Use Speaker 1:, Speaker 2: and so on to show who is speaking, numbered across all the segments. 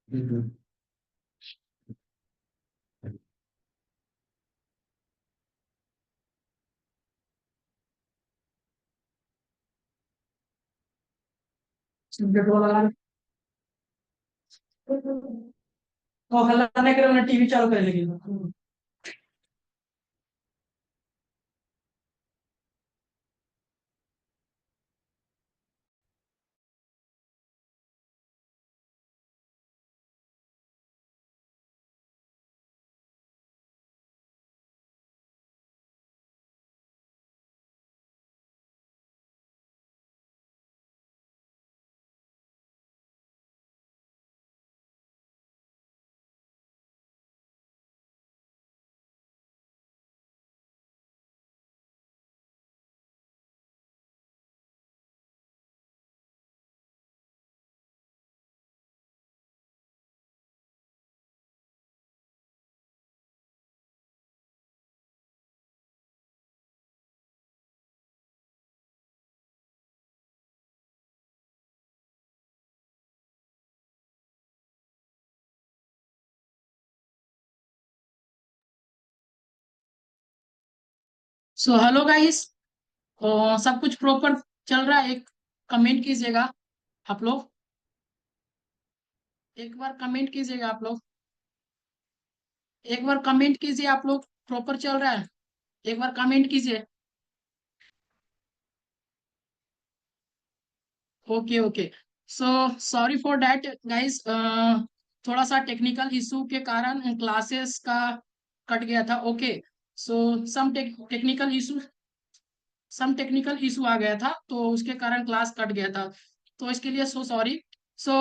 Speaker 1: हम्म।
Speaker 2: तो हल्ला नहीं करे, टीवी चालू कर लेगी। सो हेलो गाइस, सब कुछ प्रॉपर चल रहा है? एक कमेंट कीजिएगा आप लोग। एक बार कमेंट कीजिएगा आप लोग। एक बार कमेंट कीजिए आप लोग। प्रॉपर चल रहा है? एक बार कमेंट कीजिए। Okay okay. So sorry for that guys, थोड़ा सा टेक्निकल इशू के कारण क्लासेस का कट गया था। ओके। सो सम टेक्निकल इशू आ गया था, तो उसके कारण क्लास कट गया था। तो इसके लिए so sorry. So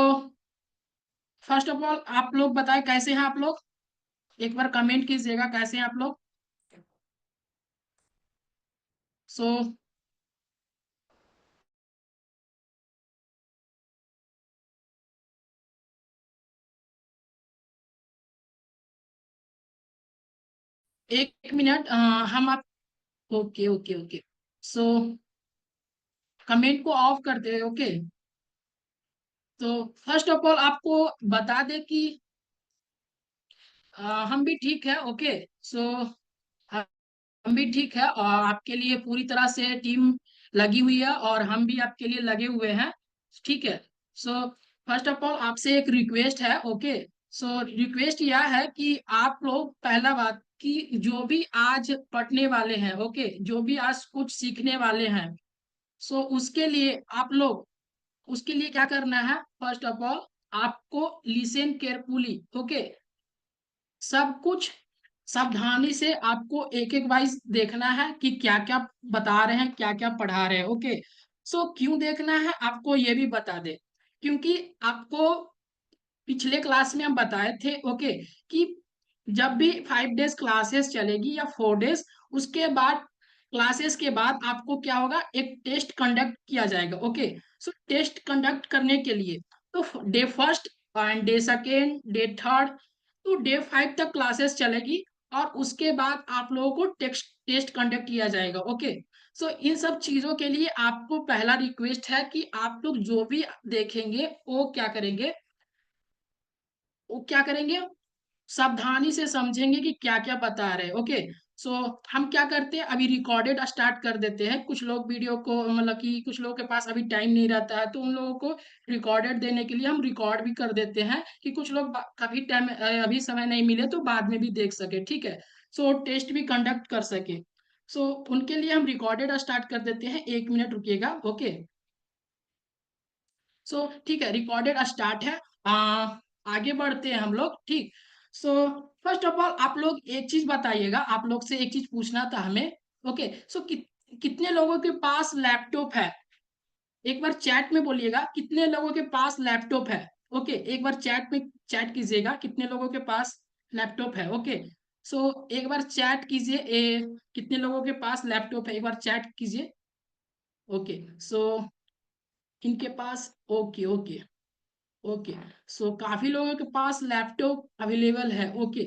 Speaker 2: first of all आप लोग बताएं कैसे हैं आप लोग। एक बार कमेंट कीजिएगा कैसे हैं आप लोग। सो एक मिनट, हम आप। Okay okay okay. So comment को ऑफ करते हैं। ओके। तो फर्स्ट ऑफ ऑल आपको बता दें कि हम भी ठीक है। ओके। सो हम भी ठीक है, और आपके लिए पूरी तरह से टीम लगी हुई है, और हम भी आपके लिए लगे हुए हैं। ठीक है। सो फर्स्ट ऑफ ऑल आपसे एक रिक्वेस्ट है। ओके। सो रिक्वेस्ट यह है कि आप लोग पहला बात कि जो भी आज पढ़ने वाले हैं, ओके, जो भी आज कुछ सीखने वाले हैं, सो उसके लिए आप लोग, उसके लिए क्या करना है, फर्स्ट ऑफ ऑल आपको लिसन केयरफुली। ओके। सब कुछ सावधानी से आपको एक एक वाइज देखना है कि क्या क्या बता रहे हैं, क्या क्या पढ़ा रहे हैं। ओके। सो क्यों देखना है आपको ये भी बता दे, क्योंकि आपको पिछले क्लास में हम बताए थे। ओके। कि जब भी 5 डेज क्लासेस चलेगी या 4 डेज, उसके बाद क्लासेस के बाद आपको क्या होगा, एक टेस्ट कंडक्ट किया जाएगा। ओके। सो टेस्ट कंडक्ट करने के लिए तो day first and day second day third, तो डे 5 तक क्लासेस चलेगी, और उसके बाद आप लोगों को टेस्ट टेस्ट कंडक्ट किया जाएगा। ओके। सो इन सब चीजों के लिए आपको पहला रिक्वेस्ट है कि आप लोग जो भी देखेंगे वो क्या करेंगे, सावधानी से समझेंगे कि क्या क्या बता रहे हैं। ओके। सो हम क्या करते हैं, अभी रिकॉर्डेड स्टार्ट कर देते हैं। कुछ लोग वीडियो को, मतलब कि कुछ लोगों के पास अभी टाइम नहीं रहता है, तो उन लोगों को रिकॉर्डेड देने के लिए हम रिकॉर्ड भी कर देते हैं, कि कुछ लोग कभी टाइम, अभी समय नहीं मिले तो बाद में भी देख सके। ठीक है। सो टेस्ट भी कंडक्ट कर सके। सो उनके लिए हम रिकॉर्डेड स्टार्ट कर देते हैं। 1 मिनट रुकिएगा। ओके। सो ठीक है, रिकॉर्डेड स्टार्ट है। आगे बढ़ते हैं हम लोग। ठीक। सो फर्स्ट ऑफ ऑल आप लोग एक चीज बताइएगा, आप लोग से एक चीज पूछना था हमें। ओके। सो कितने लोगों के पास लैपटॉप है? एक बार चैट में बोलिएगा कितने लोगों के पास लैपटॉप है। ओके। एक बार चैट में चैट कीजिएगा कितने लोगों के पास लैपटॉप है। ओके। सो एक बार चैट कीजिए, कितने लोगों के पास लैपटॉप है, एक बार चैट कीजिए। ओके। सो इनके पास, ओके ओके ओके। सो काफी लोगों के पास लैपटॉप अवेलेबल है। ओके।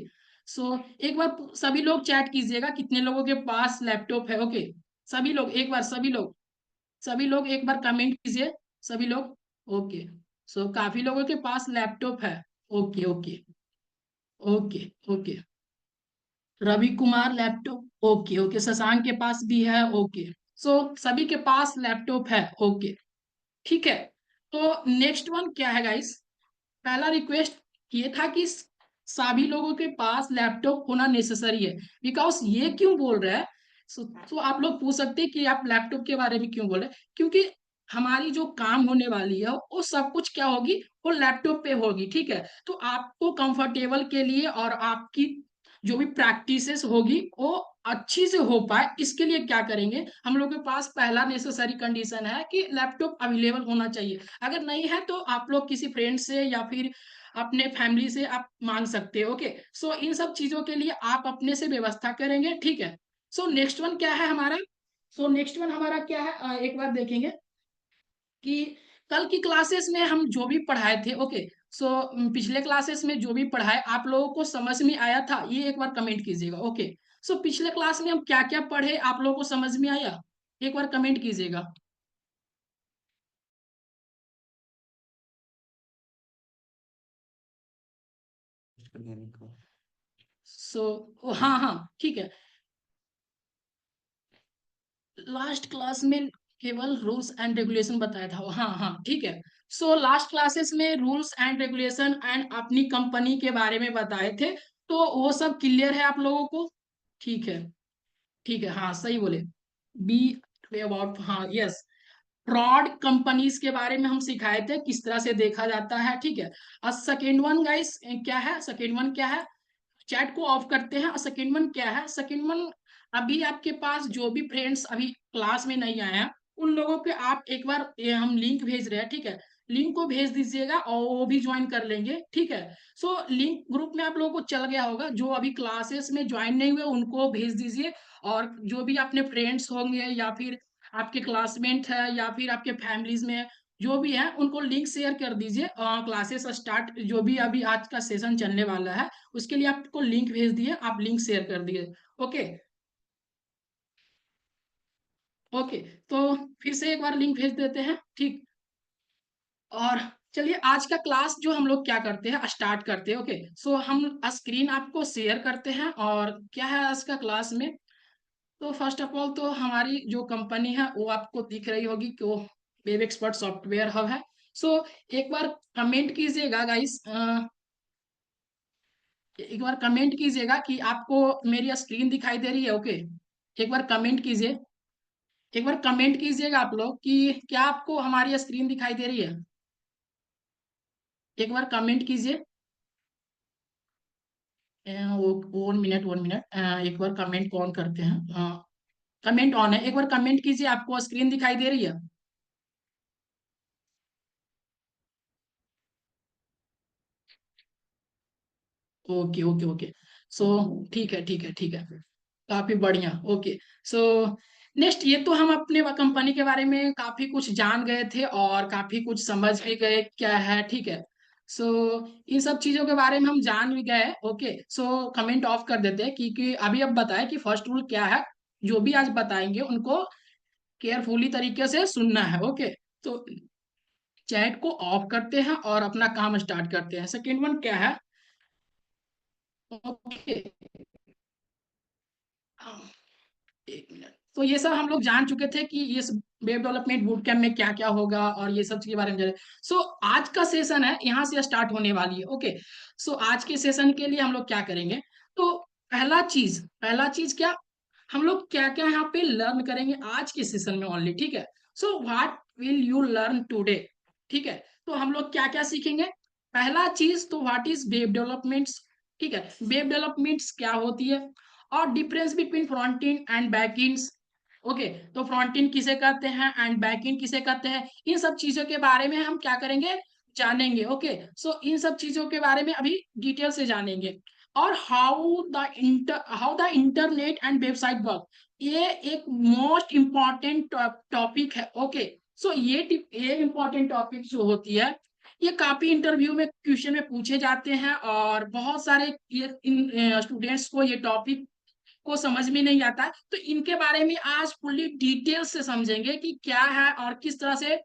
Speaker 2: सो एक बार सभी लोग चैट कीजिएगा कितने लोगों के पास लैपटॉप है। ओके। सभी लोग एक बार, सभी लोग एक बार कमेंट कीजिए, सभी लोग। ओके। सो काफी लोगों के पास लैपटॉप है। Okay okay okay okay. Ravi Kumar laptop, okay okay. Shashank के पास भी है, ओके। सो सभी के पास लैपटॉप है, ओके। ठीक है। तो नेक्स्ट वन क्या है गाइस? पहला रिक्वेस्ट ये था कि सभी लोगों के पास लैपटॉप होना नेसेसरी है। बिकॉज ये क्यों बोल रहा है? तो आप लोग पूछ सकते हैं कि आप लैपटॉप के बारे में क्यों बोल रहे हैं। क्योंकि हमारी जो काम होने वाली है वो सब कुछ क्या होगी, वो लैपटॉप पे होगी, ठीक है। तो आपको कंफर्टेबल के लिए और आपकी जो भी प्रैक्टिसेस होगी वो अच्छी से हो पाए, इसके लिए क्या करेंगे, हम लोग के पास पहला नेसेसरी कंडीशन है कि लैपटॉप अवेलेबल होना चाहिए। अगर नहीं है तो आप लोग किसी फ्रेंड से या फिर अपने फैमिली से आप मांग सकते हो, ओके। सो इन सब चीजों के लिए आप अपने से व्यवस्था करेंगे, ठीक है। सो नेक्स्ट वन क्या है हमारा? सो नेक्स्ट वन हमारा क्या है, एक बार देखेंगे कि कल की क्लासेस में हम जो भी पढ़ाए थे, ओके। सो पिछले क्लासेस में जो भी पढ़ाए आप लोगों को समझ में आया था, ये एक बार कमेंट कीजिएगा, ओके। सो पिछले क्लास में हम क्या क्या पढ़े, आप लोगों को समझ में आया, एक बार कमेंट कीजिएगा। सो हाँ हाँ ठीक है। लास्ट क्लास में केवल रूल्स एंड रेगुलेशन बताया था, हाँ हाँ ठीक है। सो लास्ट क्लासेस में रूल्स एंड रेगुलेशन एंड अपनी कंपनी के बारे में बताए थे, तो वो सब क्लियर है आप लोगों को? ठीक है, ठीक है, हाँ सही बोले। बी अबाउट, हाँ यस। फ्रॉड कंपनीज के बारे में हम सिखाए थे, किस तरह से देखा जाता है, ठीक है। और सेकेंड वन गाइस क्या है, सेकेंड वन क्या है? चैट को ऑफ करते हैं। और सेकेंड वन क्या है? सेकेंड वन, अभी आपके पास जो भी फ्रेंड्स अभी क्लास में नहीं आए हैं उन लोगों के आप एक बार हम लिंक भेज रहे हैं, ठीक है। लिंक को भेज दीजिएगा और वो भी ज्वाइन कर लेंगे, ठीक है। सो लिंक ग्रुप में आप लोगों को चल गया होगा, जो अभी क्लासेस में ज्वाइन नहीं हुए उनको भेज दीजिए। और जो भी अपने फ्रेंड्स होंगे या फिर आपके क्लासमेट है या फिर आपके फैमिलीज में जो भी है उनको लिंक शेयर कर दीजिए। क्लासेस स्टार्ट जो भी अभी आज का सेशन चलने वाला है उसके लिए आपको लिंक भेज दिए, आप लिंक शेयर कर दिए, ओके। ओके, तो फिर से एक बार लिंक भेज देते हैं, ठीक। और चलिए आज का क्लास जो हम लोग क्या करते हैं, स्टार्ट करते हैं, ओके। सो हम स्क्रीन आपको शेयर करते हैं और क्या है आज का क्लास में। तो फर्स्ट ऑफ ऑल तो हमारी जो कंपनी है वो आपको दिख रही होगी कि वो वेब एक्सपर्ट सॉफ्टवेयर हब है। सो एक बार कमेंट कीजिएगा गाइस, एक बार कमेंट कीजिएगा कि आपको मेरी स्क्रीन दिखाई दे रही है, ओके। एक बार कमेंट कीजिए, एक बार कमेंट कीजिएगा आप लोग कि क्या आपको हमारी स्क्रीन दिखाई दे रही है, एक बार कमेंट कीजिए। वो 1 मिनट 1 मिनट, एक बार कमेंट ऑन करते हैं। कमेंट ऑन है, एक बार कमेंट कीजिए, आपको स्क्रीन दिखाई दे रही है? Okay okay okay. सो ठीक है ठीक है ठीक है, काफी बढ़िया, ओके। सो नेक्स्ट, ये तो हम अपने कंपनी के बारे में काफी कुछ जान गए थे और काफी कुछ समझ भी गए क्या है, ठीक है। सो इन सब चीजों के बारे में हम जान भी गए, ओके। सो कमेंट ऑफ कर देते हैं क्योंकि अभी अब बताएं कि फर्स्ट रूल क्या है। जो भी आज बताएंगे उनको केयरफुली तरीके से सुनना है, ओके। तो चैट को ऑफ करते हैं और अपना काम स्टार्ट करते हैं। सेकेंड वन क्या है, ओके। एक मिनट। तो ये सब हम लोग जान चुके थे कि ये वेब डेवलपमेंट बूट कैम्प में क्या क्या होगा और ये सब चीज के बारे में जाने। सो आज का सेशन है यहाँ से स्टार्ट होने वाली है, ओके। सो आज के सेशन के लिए हम लोग क्या करेंगे, तो पहला चीज क्या, हम लोग क्या क्या यहाँ पे लर्न करेंगे आज के सेशन में ओनली, ठीक है। So what will you learn today, ठीक है। तो हम लोग क्या क्या सीखेंगे, पहला चीज तो व्हाट इज वेब डेवलपमेंट्स, ठीक है। वेब डेवलपमेंट्स क्या होती है और difference between front end and back ends, okay. तो फ्रंट एंड किसे कहते हैं एंड बैक एंड किसे कहते हैं, इन सब चीजों के बारे में हम क्या करेंगे, जानेंगे, ओके। सो इन सब चीजों के बारे में अभी डिटेल से जानेंगे। और how the internet and website work, ये एक मोस्ट इम्पॉर्टेंट टॉपिक है, ओके। सो ये इम्पॉर्टेंट टॉपिक जो होती है ये काफी इंटरव्यू में क्वेश्चन में पूछे जाते हैं और बहुत सारे ये इन स्टूडेंट्स को ये टॉपिक को समझ में नहीं आता है। तो इनके बारे में आज फुल्ली डिटेल से समझेंगे कि क्या है और किस तरह से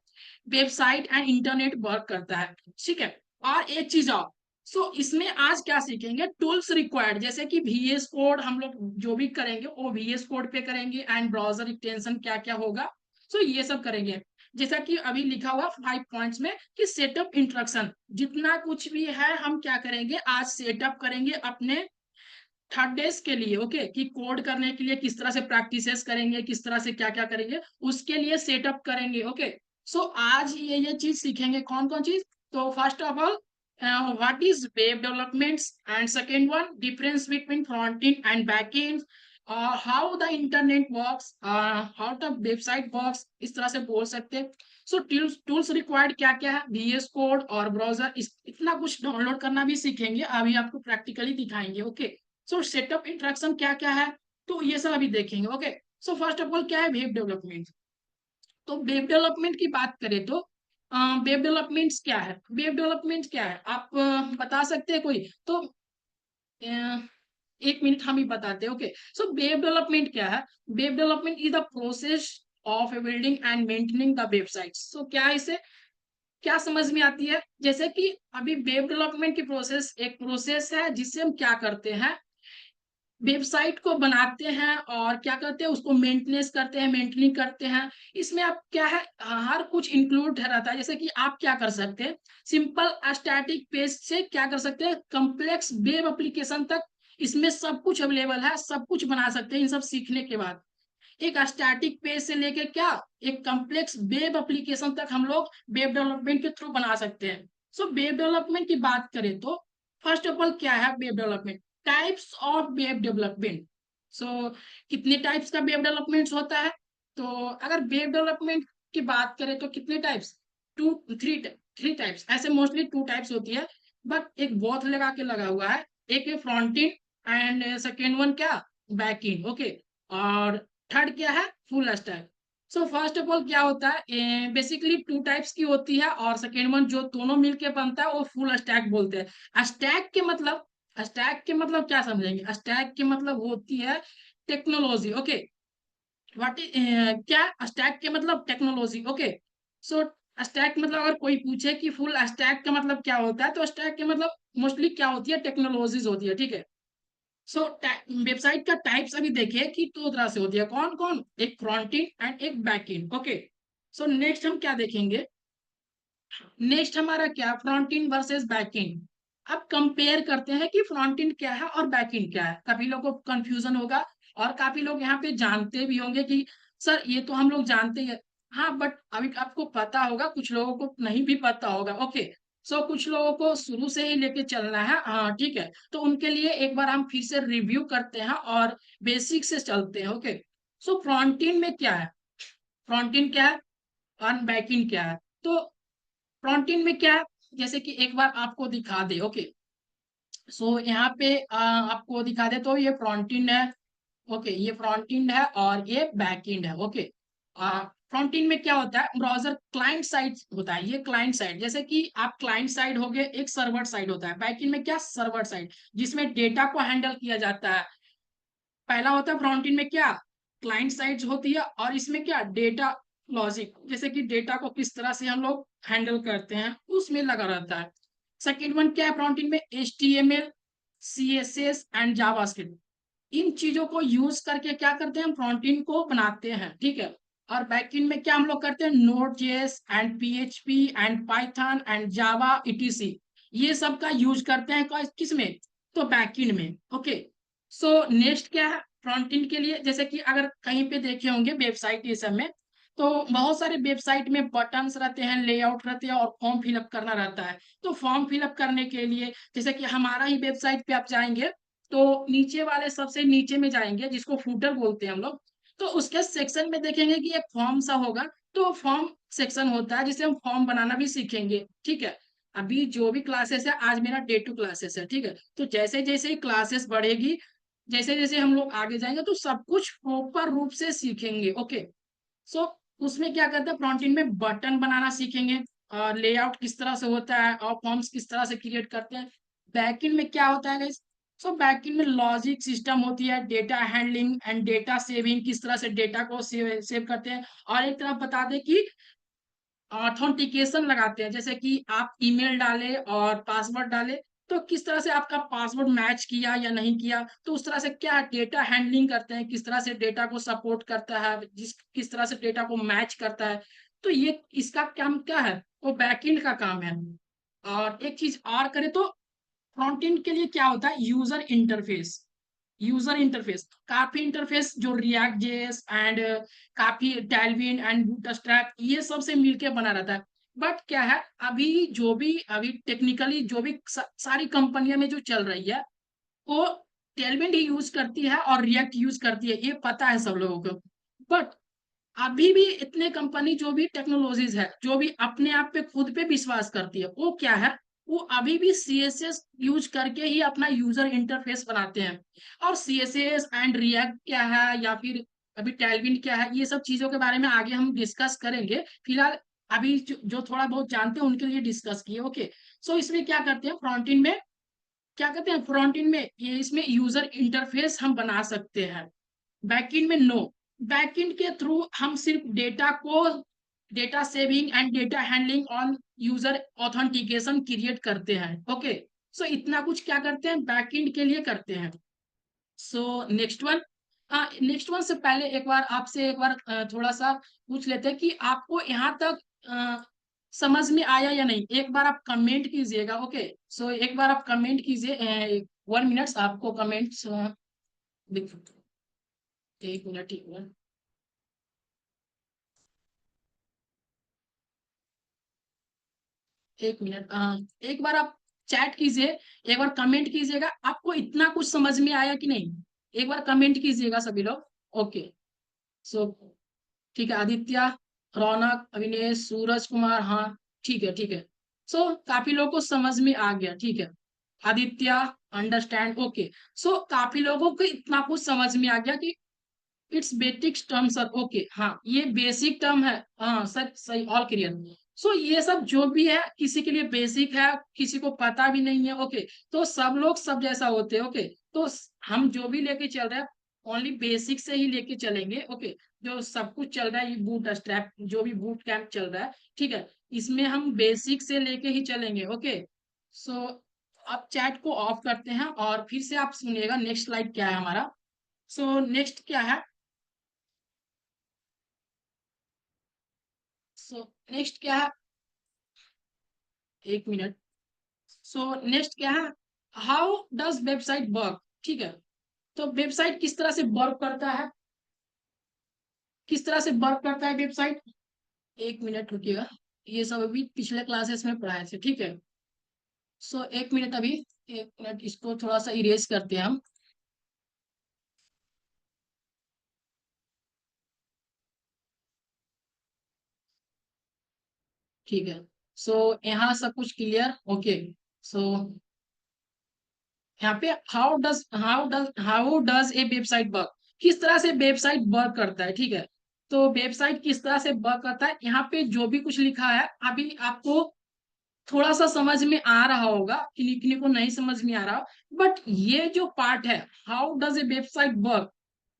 Speaker 2: वेबसाइट एंड इंटरनेट वर्क करता है, ठीक है। और एक चीज और, सो इसमें आज क्या सीखेंगे, टूल्स रिक्वायर्ड, जैसे कि VS कोड हम लोग जो भी करेंगे वो VS कोड पे करेंगे, एंड ब्राउजर एक्सटेंशन क्या क्या होगा, सो ये सब करेंगे। जैसा कि अभी लिखा हुआ 5 पॉइंट्स में कि सेटअप इंस्ट्रक्शन, जितना कुछ भी है हम क्या करेंगे आज सेटअप करेंगे अपने थर्ड डेज के लिए। ओके, कि कोड करने के लिए किस तरह से प्रैक्टिसेस करेंगे, किस तरह से क्या क्या करेंगे, उसके लिए सेटअप करेंगे। ओके, सो आज ये चीज सीखेंगे। कौन कौन चीज, तो first of all what is web developments, and second one difference between front end back and, how the internet works, how the website works, इस तरह से बोल सकते हैं। सो टूल्स रिक्वायर्ड क्या क्या है, VS कोड और ब्राउजर, इतना कुछ डाउनलोड करना भी सीखेंगे, अभी आपको प्रैक्टिकली दिखाएंगे। ओके, सो सेटअप इंस्ट्रक्शन क्या क्या है, तो ये सब अभी देखेंगे। Okay, so first of all क्या है वेब डेवलपमेंट। तो वेब डेवलपमेंट की बात करें तो वेब डेवलपमेंट क्या है, वेब डेवलपमेंट क्या है आप बता सकते हैं कोई, तो एक मिनट हम ही बताते हैं। ओके, सो वेब डेवलपमेंट क्या है, web development is the process of building and maintaining the website. So क्या है इसे, क्या समझ में आती है, जैसे कि अभी वेब डेवलपमेंट की प्रोसेस एक प्रोसेस है जिससे हम क्या करते हैं, वेबसाइट को बनाते हैं और क्या करते हैं उसको मेंटेनेंस करते हैं, मेंटेनिंग करते हैं। इसमें आप क्या है हर कुछ इंक्लूड रहता है। जैसे कि आप क्या कर सकते हैं, सिंपल स्टैटिक पेज से क्या कर सकते हैं, कॉम्प्लेक्स वेब एप्लीकेशन तक, इसमें सब कुछ अवेलेबल है, सब कुछ बना सकते हैं इन सब सीखने के बाद। एक स्टैटिक पेज से लेके क्या एक कॉम्प्लेक्स वेब एप्लीकेशन तक हम लोग वेब डेवलपमेंट के थ्रू बना सकते हैं। सो वेब डेवलपमेंट की बात करें तो फर्स्ट ऑफ ऑल क्या है web development, types of web development. So कितने टाइप्स का वेब डेवलपमेंट होता है, तो अगर वेब डेवलपमेंट की बात करें तो कितने types, two three three types, ऐसे मोस्टली 2 टाइप्स होती है, बट एक बोथ लगा के लगा हुआ है, एक है front end and second one क्या बैक एंड। ओके, और थर्ड क्या है full stack. So first of all क्या होता है, बेसिकली 2 टाइप्स की होती है, और सेकेंड वन जो दोनों मिलके बनता है वो फुल स्टैक बोलते हैं। स्टैक के मतलब क्या समझेंगे, स्टैक के मतलब होती है टेक्नोलॉजी। ओके, व्हाट इज क्या स्टैक के मतलब टेक्नोलॉजी। ओके, सो स्टैक मतलब अगर कोई पूछे कि फुल स्टैक का मतलब क्या होता है, तो स्टैक के मतलब मोस्टली क्या होती है, टेक्नोलॉजीज होती है। ठीक है, सो वेबसाइट का टाइप्स अभी देखिए कि 2 तरह से होती है, कौन कौन, एक फ्रंट एंड एंड एक back and. Okay, so next हम क्या देखेंगे, नेक्स्ट हमारा क्या front end versus back and. अब कंपेयर करते हैं कि फ्रंट एंड क्या है और बैक एंड क्या है, काफी लोगों को कंफ्यूजन होगा, और काफी लोग यहाँ पे जानते भी होंगे कि सर ये तो हम लोग जानते हैं। हाँ, बट अभी आपको पता होगा, कुछ लोगों को नहीं भी पता होगा। ओके, सो कुछ लोगों को शुरू से ही लेके चलना है, हाँ ठीक है, तो उनके लिए एक बार हम फिर से रिव्यू करते हैं और बेसिक से चलते हैं। ओके, सो फ्रंट एंड में क्या है, फ्रंट एंड क्या है और बैक एंड क्या है, तो फ्रंट एंड में क्या है, जैसे कि एक बार आपको दिखा दे। ओके, सो यहाँ पे आपको दिखा दे तो ये फ्रंट एंड है। ओके, ये फ्रंट एंड है और ये बैक एंड है। ओके, फ्रंट एंड में क्या होता है, ब्राउजर क्लाइंट साइड होता है, ये क्लाइंट साइड, जैसे कि आप क्लाइंट साइड हो गए, एक सर्वर साइड होता है। बैक एंड में क्या सर्वर साइड, जिसमें डेटा को हैंडल किया जाता है। पहला होता है फ्रंट एंड में क्या क्लाइंट साइड होती है, और इसमें क्या डेटा लॉजिक, जैसे कि डेटा को किस तरह से हम लोग हैंडल करते हैं उसमें लगा रहता है। सेकेंड वन क्या है फ्रंट एंड में, HTML, CSS एंड जावास्क्रिप्ट, इन चीजों को यूज करके क्या करते हैं हम फ्रंट एंड को बनाते हैं। ठीक है, और बैक एंड में क्या हम लोग करते हैं, Node.js and PHP and Python and Java etc, ये सब का यूज करते हैं किस में, तो बैक एंड में। ओके, सो नेक्स्ट क्या है फ्रंट एंड के लिए, जैसे कि अगर कहीं पे देखे होंगे वेबसाइट ये सब में, तो बहुत सारे वेबसाइट में बटन्स रहते हैं, लेआउट रहते हैं और फॉर्म फिलअप करना रहता है। तो फॉर्म फिलअप करने के लिए जैसे कि हमारा ही वेबसाइट पे आप जाएंगे, तो नीचे वाले सबसे नीचे में जाएंगे जिसको फूटर बोलते हैं हम लोग, तो उसके सेक्शन में देखेंगे कि एक फॉर्म सा होगा, तो फॉर्म सेक्शन होता है जिसे हम फॉर्म बनाना भी सीखेंगे। ठीक है, अभी जो भी क्लासेस है आज मेरा डे 2 क्लासेस है। ठीक है, तो जैसे जैसे क्लासेस बढ़ेगी, जैसे जैसे हम लोग आगे जाएंगे तो सब कुछ प्रॉपर रूप से सीखेंगे। ओके, सो उसमें क्या करते हैं फ्रंट एंड में बटन बनाना सीखेंगे, लेआउट किस तरह से होता है और फॉर्म्स किस तरह से क्रिएट करते हैं। बैक एंड में क्या होता है गाइस, सो बैक एंड में लॉजिक सिस्टम होती है, data handling and data saving, किस तरह से डेटा को सेव करते हैं। और एक तरफ बता दें कि ऑथेंटिकेशन लगाते हैं, जैसे कि आप ईमेल डालें और पासवर्ड डालें, तो किस तरह से आपका पासवर्ड मैच किया या नहीं किया, तो उस तरह से क्या डेटा हैंडलिंग करते हैं, किस तरह से डेटा को सपोर्ट करता है, किस तरह से डेटा को मैच करता है। तो ये इसका काम क्या है, वो बैकएंड का काम है। और एक चीज और करें तो फ्रंट एंड के लिए क्या होता है, यूजर इंटरफेस। यूजर इंटरफेस काफी इंटरफेस जो रिएक्ट जेएस एंड काफी टैलविन एंड बूटस्ट्रैप ये सब से मिलके बना रहता है। बट क्या है, अभी टेक्निकली जो भी सारी कंपनियों में जो चल रही है, वो टेलविन ही यूज करती है और रिएक्ट यूज करती है, ये पता है सब लोगों को। बट अभी भी इतने कंपनी जो भी टेक्नोलॉजीज है, जो भी अपने आप पे खुद पे विश्वास करती है, वो क्या है, वो अभी भी सीएसएस यूज करके ही अपना यूजर इंटरफेस बनाते हैं। और सीएसएस एंड रिएक्ट क्या है या फिर अभी टैलविन क्या है, ये सब चीजों के बारे में आगे हम डिस्कस करेंगे। फिलहाल अभी जो थोड़ा बहुत जानते हैं उनके लिए डिस्कस किए, ओके। सो इसमें क्या करते हैं, फ्रंट एंड में क्या करते हैं, फ्रंट एंड में ये इसमें यूजर इंटरफेस हम बना सकते हैं। बैकएंड में नो, बैकएंड के थ्रू हम सिर्फ data saving and data handling on user authentication create करते हैं, ओके। सो इतना कुछ क्या करते हैं, बैकएंड के लिए करते हैं। So next one, next one से पहले एक बार आपसे एक बार थोड़ा सा पूछ लेते हैं कि आपको यहाँ तक समझ में आया या नहीं, एक बार आप कमेंट कीजिएगा, ओके। सो एक बार आप कमेंट कीजिए, 1 मिनट आपको कमेंट्स, एक मिनट, एक मिनट। एक मिनट, एक बार आप चैट कीजिए, एक बार कमेंट कीजिएगा, आपको इतना कुछ समझ में आया कि नहीं, एक बार कमेंट कीजिएगा सभी लोग, ओके। सो ठीक है, आदित्य, रौनक, अविनेश, सूरज कुमार, हाँ ठीक है, ठीक है। सो काफी लोगों को समझ में आ गया, ठीक है। Aditya understand, okay. सो काफी लोगों को इतना कुछ समझ में आ गया कि it's basic term sir, okay, हाँ ये बेसिक टर्म है, हाँ सर सही, ऑल क्लियर। सो ये सब जो भी है किसी के लिए बेसिक है, किसी को पता भी नहीं है, ओके। तो सब लोग सब जैसा होते हैं, ओके। तो हम जो भी लेके चल रहे हैं ओनली बेसिक से ही लेके चलेंगे, ओके। जो सब कुछ चल रहा है, ये बूट स्ट्रैप जो भी बूट कैंप चल रहा है, ठीक है, इसमें हम बेसिक से लेके ही चलेंगे, ओके। सो अब चैट को ऑफ करते हैं और फिर से आप सुनिएगा नेक्स्ट स्लाइड क्या है हमारा। सो नेक्स्ट क्या है, सो नेक्स्ट क्या है, एक मिनट। सो नेक्स्ट क्या है, हाउ डज वेबसाइट वर्क, ठीक है। तो वेबसाइट किस तरह से वर्क करता है, किस तरह से वर्क करता है वेबसाइट, एक मिनट रुकिएगा, ये सब अभी पिछले क्लासेस में पढ़ाए थे, ठीक है। सो एक मिनट अभी, एक मिनट इसको थोड़ा सा इरेज करते हैं हम, ठीक है। सो यहाँ सब कुछ क्लियर, ओके। सो यहाँ पे how does a website work, किस तरह से वेबसाइट वर्क करता है, ठीक है। तो वेबसाइट किस तरह से वर्क करता है, यहाँ पे जो भी कुछ लिखा है अभी आपको थोड़ा सा समझ में आ रहा होगा, किन्हीं को नहीं समझ में आ रहा, बट ये जो पार्ट है, how does a website work,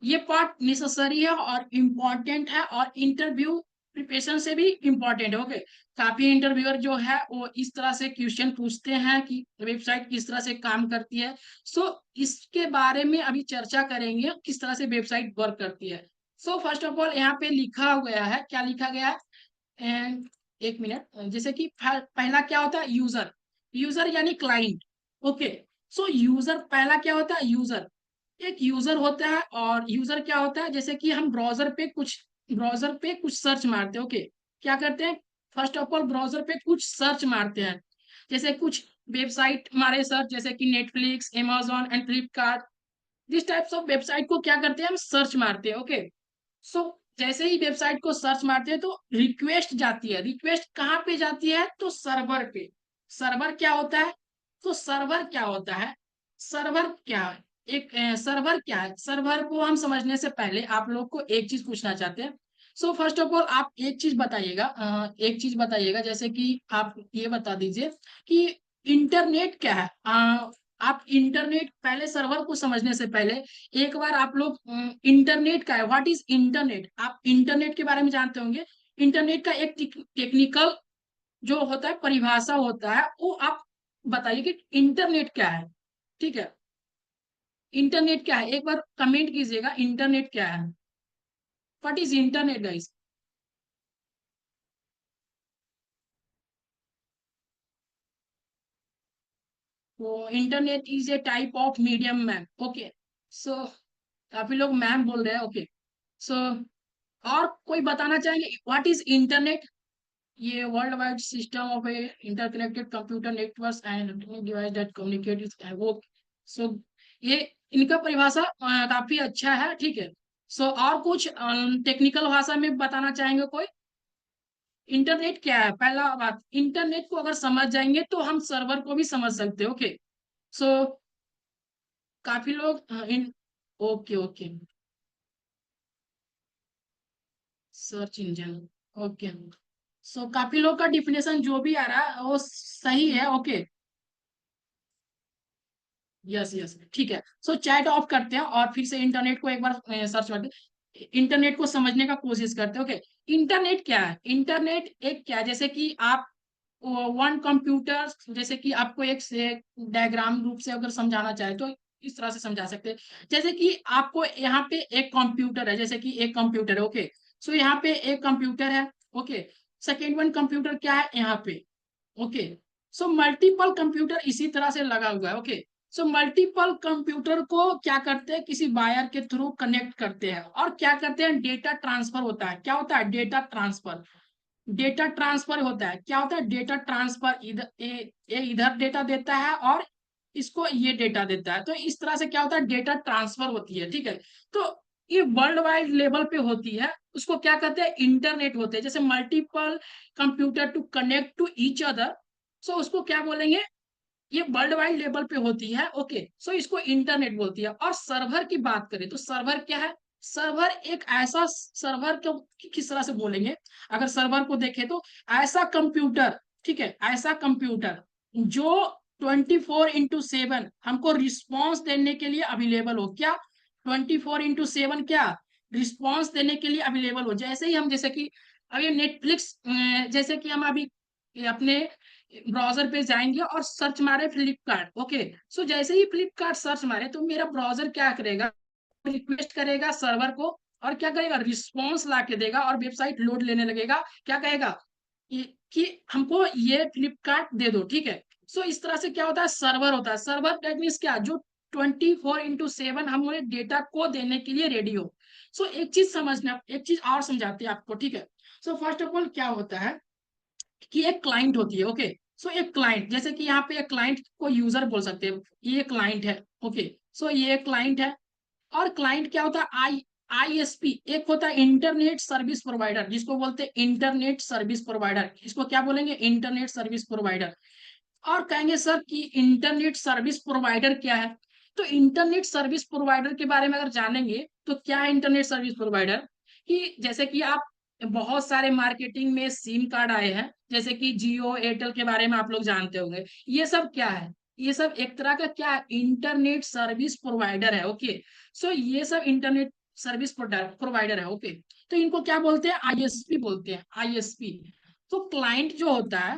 Speaker 2: ये पार्ट नेसेसरी है और इम्पोर्टेंट है और इंटरव्यू प्रिपरेशन से भी इम्पोर्टेंट है, ओके। काफी इंटरव्यूअर जो है वो इस तरह से क्वेश्चन पूछते हैं कि वेबसाइट किस तरह से काम करती है। सो इसके बारे में अभी चर्चा करेंगे किस तरह से वेबसाइट वर्क करती है। सो फर्स्ट ऑफ ऑल यहाँ पे लिखा गया है, क्या लिखा गया है, एंड एक मिनट, जैसे कि पहला क्या होता है, यूजर, यूजर यानी क्लाइंट, ओके। सो यूजर पहला क्या होता है, यूजर, एक यूजर होता है। और यूजर क्या होता है, जैसे कि हम ब्राउजर पे कुछ सर्च मारते हैं, ओके। क्या करते हैं, फर्स्ट ऑफ ऑल ब्राउजर पे कुछ सर्च मारते हैं, जैसे कुछ वेबसाइट हमारे सर्च, जैसे कि Netflix, Amazon and Flipkart, this types of website को क्या करते हैं, हम सर्च मारते हैं, ओके। सो जैसे ही वेबसाइट को सर्च मारते हैं तो रिक्वेस्ट जाती है, रिक्वेस्ट कहाँ पे जाती है, तो सर्वर पे। सर्वर क्या होता है, तो सर्वर क्या होता है, सर्वर क्या है, एक सर्वर क्या है, सर्वर को हम समझने से पहले आप लोग को एक चीज पूछना चाहते हैं। सो फर्स्ट ऑफ ऑल आप एक चीज बताइएगा, एक चीज बताइएगा, जैसे कि आप ये बता दीजिए कि इंटरनेट क्या है। आप इंटरनेट, पहले सर्वर को समझने से पहले एक बार आप लोग इंटरनेट का है, व्हाट इज इंटरनेट, आप इंटरनेट के बारे में जानते होंगे। इंटरनेट का एक टेक्निकल जो होता है परिभाषा होता है, वो आप बताइए कि इंटरनेट क्या है। ठीक है, इंटरनेट क्या है, एक बार कमेंट कीजिएगा, इंटरनेट क्या है। What is internet guys? तो internet is a type of medium ma'am. Okay, so काफी लोग मैम बोल रहे हैं। ओके, सो और कोई बताना चाहेंगे व्हाट इज इंटरनेट? ये world wide system of A interconnected computer networks and electronic device that communicate वो। सो ये इनका परिभाषा काफी अच्छा है। ठीक है, सो और कुछ टेक्निकल भाषा में बताना चाहेंगे कोई? इंटरनेट क्या है, पहला बात, इंटरनेट को अगर समझ जाएंगे तो हम सर्वर को भी समझ सकते हैं। ओके, सो काफी लोग okay okay, search engine. Okay, so काफी लोग का डिफिनेशन जो भी आ रहा है वो सही है। ओके, यस यस, ठीक है। सो चैट ऑफ करते हैं और फिर से इंटरनेट को एक बार सर्च करते हैं, इंटरनेट को समझने का कोशिश करते हैं। ओके, इंटरनेट क्या है? इंटरनेट एक क्या है, जैसे कि आप वन कंप्यूटर, जैसे कि आपको एक से डायग्राम रूप से अगर समझाना चाहे तो इस तरह से समझा सकते हैं। जैसे कि आपको यहाँ पे एक कंप्यूटर है, जैसे कि एक कंप्यूटर है। ओके, सो यहाँ पे एक कंप्यूटर है। ओके, सेकेंड वन कंप्यूटर क्या है यहाँ पे? ओके, सो मल्टीपल कंप्यूटर इसी तरह से लगा हुआ है। ओके, सो मल्टीपल कंप्यूटर को क्या करते हैं, किसी वायर के थ्रू कनेक्ट करते हैं और क्या करते हैं, डेटा ट्रांसफर होता है। क्या होता है? Data transfer. डेटा ट्रांसफर होता है। क्या होता है? डेटा ट्रांसफर, इधर ये इधर डेटा देता है और इसको ये डेटा देता है। तो इस तरह से क्या होता है, डेटा ट्रांसफर होती है। ठीक है, तो ये वर्ल्ड वाइड लेवल पे होती है, उसको क्या कहते हैं, इंटरनेट होते हैं। जैसे multiple computer to connect to each other, so उसको क्या बोलेंगे, ये वर्ल्ड वाइड लेवल पे होती है। ओके, सो इसको इंटरनेट बोलती है। और सर्वर की बात करें तो सर्वर क्या है? सर्वर एक ऐसा सर्वर को किस तरह से बोलेंगे, अगर सर्वर को देखें तो ऐसा कंप्यूटर, ठीक है, ऐसा कंप्यूटर जो 24/7 हमको रिस्पॉन्स देने के लिए अवेलेबल हो। क्या? 24/7 क्या रिस्पॉन्स देने के लिए अवेलेबल हो। जैसे ही हम, जैसे कि अभी नेटफ्लिक्स, जैसे कि हम अभी अपने ब्राउजर पे जाएंगे और सर्च मारे फ्लिपकार्ट। ओके, सो जैसे ही फ्लिपकार्ट सर्च मारे तो मेरा ब्राउजर क्या करेगा, रिक्वेस्ट करेगा सर्वर को और क्या करेगा, रिस्पॉन्स ला के देगा और वेबसाइट लोड लेने लगेगा। क्या कहेगा कि हमको ये फ्लिपकार्ट दे दो। ठीक है, सो इस तरह से क्या होता है, सर्वर होता है। सर्वर दैट मीन्स क्या, जो 24/7 हमारे डेटा को देने के लिए रेडी हो। सो एक चीज समझना, एक चीज और समझाते हैं आपको। ठीक है, सो फर्स्ट ऑफ ऑल क्या होता है कि एक क्लाइंट होती है। ओके, सो एक क्लाइंट, जैसे कि यहाँ पे एक क्लाइंट को यूजर बोल सकते हैं, ये क्लाइंट है। ओके, सो ये क्लाइंट है। और क्लाइंट क्या होता है, आईएसपी। एक होता है इंटरनेट सर्विस प्रोवाइडर, जिसको बोलते हैं इंटरनेट सर्विस प्रोवाइडर। इसको क्या बोलेंगे, इंटरनेट सर्विस प्रोवाइडर। और कहेंगे सर कि इंटरनेट सर्विस प्रोवाइडर क्या है, तो इंटरनेट सर्विस प्रोवाइडर के बारे में अगर जानेंगे तो क्या है इंटरनेट सर्विस प्रोवाइडर, कि जैसे कि आप, बहुत सारे मार्केटिंग में सिम कार्ड आए हैं, जैसे कि जियो एयरटेल के बारे में आप लोग जानते होंगे। ये सब क्या है, ये सब एक तरह का क्या है, इंटरनेट सर्विस प्रोवाइडर है। ओके, सो ये सब इंटरनेट सर्विस प्रोवाइडर है। ओके, तो इनको क्या बोलते हैं, आईएसपी बोलते हैं, आईएसपी। तो क्लाइंट जो होता है,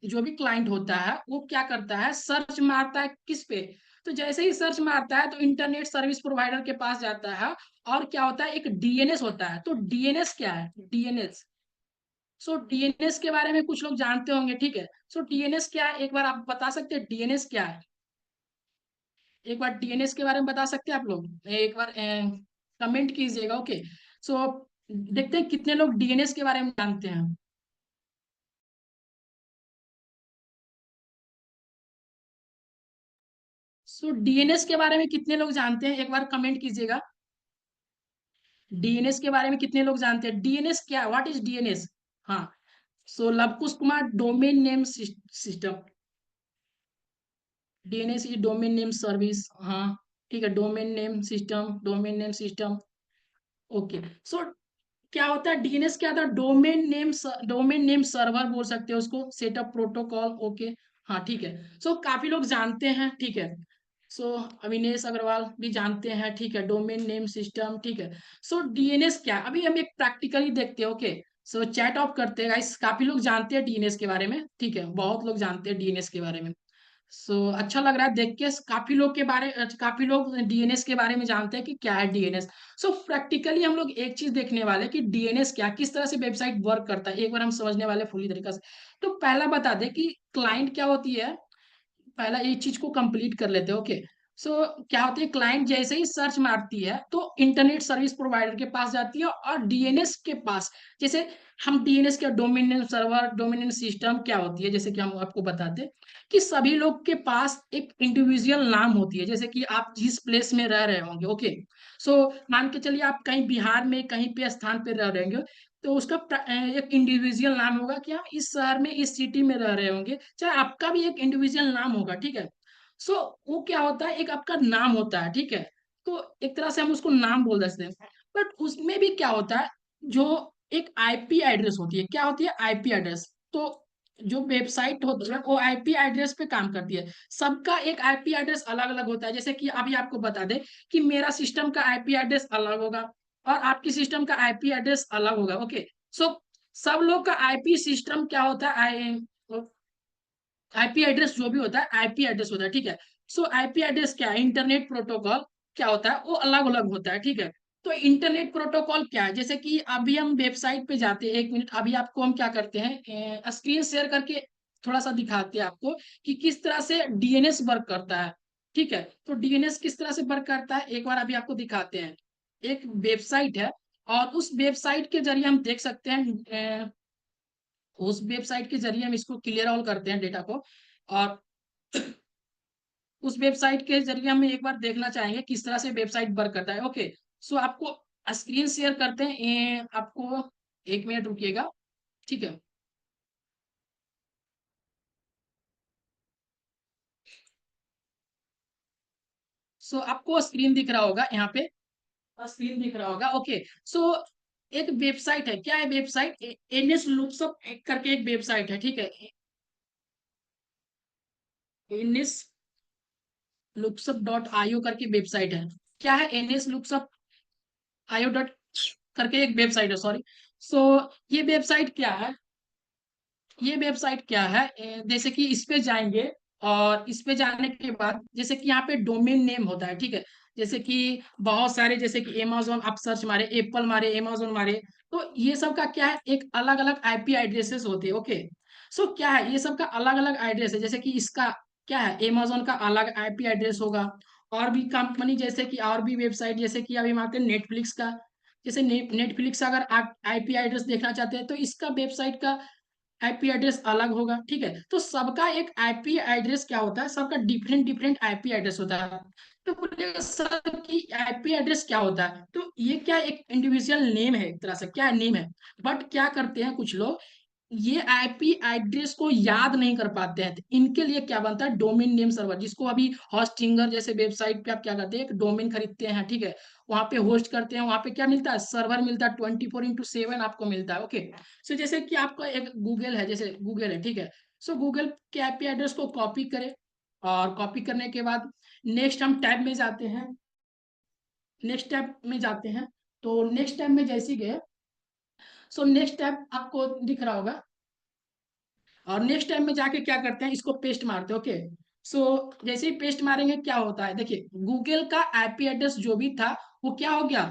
Speaker 2: जो भी क्लाइंट होता है वो क्या करता है, सर्च मारता है किस पे, तो जैसे ही सर्च मारता है तो इंटरनेट सर्विस प्रोवाइडर के पास जाता है। और क्या होता है, एक डीएनएस होता है। तो डीएनएस क्या है, डीएनएस, सो डीएनएस के बारे में कुछ लोग जानते होंगे। ठीक है, सो डीएनएस क्या है, एक बार आप बता सकते हैं डीएनएस क्या है? एक बार डीएनएस के बारे में बता सकते हैं आप लोग, एक बार कमेंट कीजिएगा। ओके, सो देखते हैं कितने लोग डीएनएस के बारे में जानते हैं। सो डीएनएस के बारे में कितने लोग जानते हैं, एक बार कमेंट कीजिएगा। डीएनएस के बारे में कितने लोग जानते हैं, डीएनएस क्या, व्हाट इज डीएनएस? हाँ, so Lavkush Kumar, domain name system. DNS is domain name service. हाँ, ठीक है, domain name system, domain name system. Okay, so क्या होता है डीएनएस, क्या होता है, डोमेन नेम सर्वर बोल सकते हैं उसको, सेटअप प्रोटोकॉल। ओके, हाँ ठीक है, सो काफी लोग जानते हैं। ठीक है, सो अविनेश अग्रवाल भी जानते हैं। ठीक है, डोमेन नेम सिस्टम। ठीक है, सो डीएनएस क्या है, अभी हम एक प्रैक्टिकली देखते हैं। ओके, सो चैट ऑफ करते हैं गाइस, काफी लोग जानते हैं डीएनएस के बारे में। ठीक है, बहुत लोग जानते हैं डीएनएस के बारे में। अच्छा लग रहा है देख के। काफी लोग डीएनएस के बारे में जानते हैं कि क्या है डीएनएस। प्रैक्टिकली हम लोग एक चीज देखने वाले हैं कि डीएनएस क्या, किस तरह से वेबसाइट वर्क करता है, एक बार हम समझने वाले हैं पूरी तरीके से। तो पहला बता दें कि क्लाइंट क्या होती है। पहला एक चीज को कंप्लीट कर लेते हैं। ओके, क्या होती है, क्लाइंट जैसे ही सर्च मारती है तो इंटरनेट सर्विस प्रोवाइडर के पास जाती है और डीएनएस के पास। जैसे हम डीएनएस के domain name server, domain name system क्या होती है, जैसे कि हम आपको बताते हैं कि सभी लोग के पास एक इंडिविजुअल नाम होती है। जैसे कि आप जिस प्लेस में रह रहे होंगे, ओके, मान के चलिए आप कहीं बिहार में कहीं पे स्थान पे रह रहे होंगे, तो उसका एक इंडिविजुअल नाम होगा कि हम इस शहर में इस सिटी में रह रहे होंगे, चाहे आपका भी एक इंडिविजुअल नाम होगा, ठीक है। सो वो क्या होता है, एक आपका नाम होता है, ठीक है। तो एक तरह से हम उसको नाम बोल सकते हैं। बट उसमें भी क्या होता है, जो एक आईपी एड्रेस होती है, क्या होती है, आईपी एड्रेस। तो जो वेबसाइट होती है वो आईपी एड्रेस पे काम करती है। सबका एक आईपी एड्रेस अलग अलग होता है। जैसे कि अभी आपको बता दें कि मेरा सिस्टम का आईपी एड्रेस अलग होगा और आपकी सिस्टम का आईपी एड्रेस अलग होगा। ओके, सो सब लोग का आईपी सिस्टम क्या होता है, आईपी एड्रेस जो भी होता है आईपी एड्रेस होता है, ठीक है। आईपी एड्रेस क्या है, इंटरनेट प्रोटोकॉल क्या होता है, वो अलग अलग होता है, ठीक है। तो इंटरनेट प्रोटोकॉल क्या है, जैसे कि अभी हम वेबसाइट पे जाते हैं, 1 मिनट, अभी आपको हम क्या करते हैं, स्क्रीन शेयर करके थोड़ा सा दिखाते हैं आपको कि किस तरह से डीएनएस वर्क करता है, ठीक है। तो डीएनएस किस तरह से वर्क करता है, एक बार अभी आपको दिखाते हैं। एक वेबसाइट है और उस वेबसाइट के जरिए हम देख सकते हैं, उस वेबसाइट के जरिए हम इसको क्लियर ऑल करते हैं डेटा को। और उस वेबसाइट के जरिए हम एक बार देखना चाहेंगे किस तरह से वेबसाइट वर्क करता है। ओके, आपको स्क्रीन शेयर करते हैं, आपको 1 मिनट रुकिएगा, ठीक है। आपको स्क्रीन दिख रहा होगा यहाँ पे, स्क्रीन दिख रहा होगा। ओके, सो एक वेबसाइट है, क्या है वेबसाइट, एनएस लुक्सअप करके एक वेबसाइट है, ठीक है। एनएस लुक्सअप डॉट आईओ करके वेबसाइट है। क्या है, एनएस लुक्सअप आईओ डॉट करके एक वेबसाइट है, सॉरी। सो ये वेबसाइट क्या है, ये वेबसाइट क्या है, जैसे कि इस पे जाएंगे और इस पे जाने के बाद जैसे कि यहाँ पे डोमेन नेम होता है, ठीक है। जैसे कि बहुत सारे, जैसे कि अमेजोन आप सर्च मारे, एप्पल मारे, अमेजोन मारे, तो ये सब का क्या है, एक अलग अलग आईपी एड्रेसेस होते हैं। ओके, क्या है, ये सब का अलग अलग एड्रेस है। जैसे कि इसका क्या है, अमेजोन का अलग आईपी एड्रेस होगा। और भी कंपनी जैसे कि और भी वेबसाइट, जैसे कि अभी मानते हैं नेटफ्लिक्स का, जैसे नेटफ्लिक्स अगर आप आईपी एड्रेस देखना चाहते हैं तो इसका वेबसाइट का आईपी एड्रेस अलग होगा, ठीक है। तो सबका एक आईपी एड्रेस क्या होता है, सबका डिफरेंट डिफरेंट आईपी एड्रेस होता है। तो बोलिएगा सर कि आईपी एड्रेस क्या होता है, तो ये क्या एक इंडिविजुअल नेम है, एक तरह से क्या नेम है। बट क्या करते हैं कुछ लोग, ये आईपी एड्रेस को याद नहीं कर पाते हैं, तो इनके लिए क्या बनता है, डोमेन नेम सर्वर, जिसको अभी हॉस्टिंगर जैसे वेबसाइट पे आप क्या करते हैं, एक डोमेन खरीदते हैं, ठीक है। वहां पे होस्ट करते हैं, वहां पे क्या मिलता है, सर्वर मिलता है, 24/7 आपको मिलता है। ओके, जैसे कि आपका एक गूगल है, जैसे गूगल है, ठीक है। गूगल के आईपी एड्रेस को कॉपी करें और कॉपी करने के बाद नेक्स्ट हम टैब में जाते हैं, नेक्स्ट टैब में जाते हैं। तो नेक्स्ट टैब में जैसे ही गए, नेक्स्ट टैब आपको दिख रहा होगा, और नेक्स्ट टाइम में जाके क्या करते हैं, इसको पेस्ट मारते हैं। ओके, जैसे ही पेस्ट मारेंगे क्या होता है, देखिए गूगल का आईपी एड्रेस जो भी था वो क्या हो गया।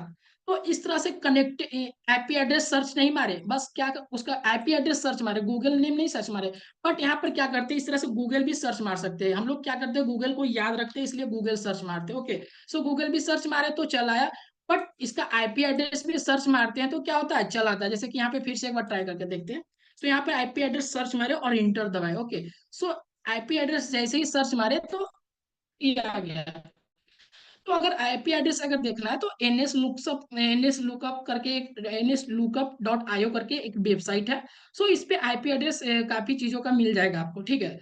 Speaker 2: तो इस तरह से कनेक्ट आईपी एड्रेस सर्च नहीं मारे, बस क्या उसका आईपी एड्रेस सर्च मारे, गूगल नेम नहीं सर्च मारे। बट यहाँ पर क्या करते हैं, इस तरह से गूगल भी सर्च मार सकते हैं। हम लोग क्या करते हैं, गूगल को याद रखते हैं, इसलिए गूगल सर्च मारते हैं। ओके, गूगल भी सर्च मारे तो चल आया। बट इसका आईपी एड्रेस भी सर्च मारते हैं तो क्या होता है, चल आता है। जैसे कि यहाँ पे फिर से एक बार ट्राई करके देखते हैं। यहाँ पे आईपी एड्रेस सर्च मारे और इंटर दबाए। ओके, आईपी एड्रेस जैसे ही सर्च मारे तो ये आ गया। तो अगर आईपी एड्रेस अगर देखना है तो एनएस लुकअप करके एक एनएस लुकअप डॉट आईओ करके एक वेबसाइट है। इस पे आईपी एड्रेस काफी चीजों का मिल जाएगा आपको, ठीक है।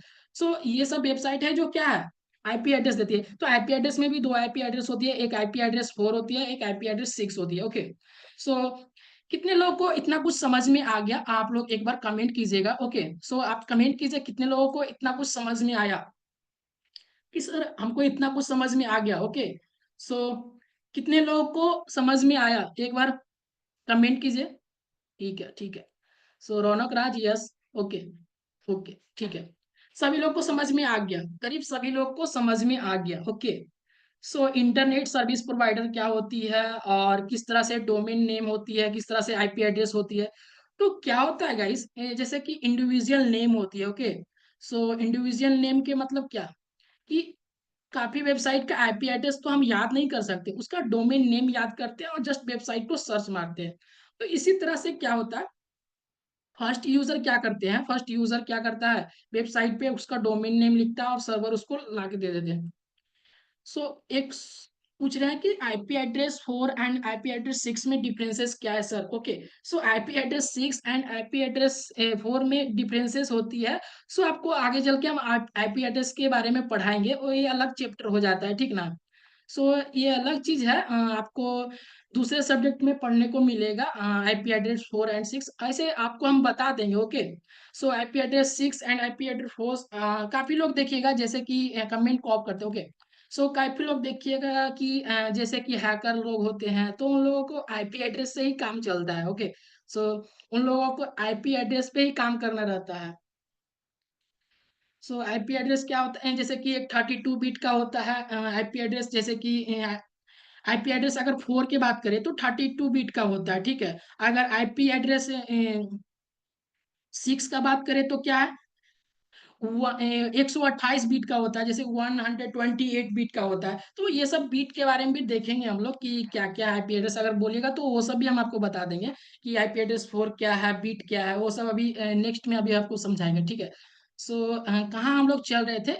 Speaker 2: ये सब वेबसाइट है जो क्या है, आईपी एड्रेस देती है। तो आईपी एड्रेस में भी दो आईपी एड्रेस होती है, एक आईपी एड्रेस 4 होती है, एक आईपी एड्रेस 6 होती है। ओके, सो कितने लोगों को इतना कुछ समझ में आ गया, आप लोग एक बार कमेंट कीजिएगा। ओके, आप कमेंट कीजिए कितने लोगों को इतना कुछ समझ में आया, कि सर हमको इतना कुछ समझ में आ गया। ओके, सो कितने लोगों को समझ में आया, एक बार कमेंट कीजिए। ठीक है, ठीक है। रौनक राज, यस। ओके, ओके, ठीक है। सभी लोग को समझ में आ गया, करीब सभी लोग को समझ में आ गया। Okay, so internet service provider क्या होती है, और किस तरह से डोमेन नेम होती है, किस तरह से आईपी एड्रेस होती है। तो क्या होता है गाइस, जैसे कि इंडिविजुअल नेम होती है। ओके, सो इंडिविजुअल नेम के मतलब क्या, कि काफी वेबसाइट का आईपी एड्रेस तो हम याद नहीं कर सकते, उसका डोमेन नेम याद करते हैं और जस्ट वेबसाइट को सर्च मारते हैं। तो इसी तरह से क्या होता है, फर्स्ट यूजर क्या करता है, वेबसाइट पे उसका डोमेन नेम लिखता है और सर्वर उसको ला के दे देते हैं। सो एक पूछ रहे हैं कि IP address 4 and IP address 6 में डिफरेंसेस क्या है sir. Okay, so IP address 6 and IP address 4 में डिफरेंसेस होती है। सो आपको आगे चल के हम आईपी एड्रेस के बारे में पढ़ाएंगे, और ये अलग चैप्टर हो जाता है, ठीक ना। सो ये अलग चीज है, आपको दूसरे सब्जेक्ट में पढ़ने को मिलेगा। आईपी एड्रेस 4 एंड 6 ऐसे आपको हम बता देंगे। Okay, so IP address 6 and IP address 4, काफी लोग देखिएगा जैसे कि कमेंट को ऑफ करते हैं। ओके, सो काफी लोग देखिएगा कि जैसे कि हैकर लोग होते हैं, तो उन लोगों को आईपी एड्रेस से ही काम चलता है। ओके, सो उन लोगों को आईपी एड्रेस पे ही काम करना रहता है। सो आईपी एड्रेस क्या होता है, जैसे कि एक 32 बिट का होता है आईपी एड्रेस, जैसे कि आईपी एड्रेस अगर 4 की बात करें तो 32 बिट का होता है, ठीक है। अगर आईपी एड्रेस 6 का बात करें तो क्या है, 128 बिट का होता है, जैसे 128 बिट का होता है। तो ये सब बीट के बारे में भी देखेंगे हम लोग कि क्या क्या आईपी एड्रेस अगर बोलिएगा तो वो सब भी हम आपको बता देंगे कि आईपी एड्रेस 4 क्या है, बीट क्या है, वो सब अभी नेक्स्ट में अभी आपको समझाएंगे, ठीक है। सो कहाँ हम लोग चल रहे थे,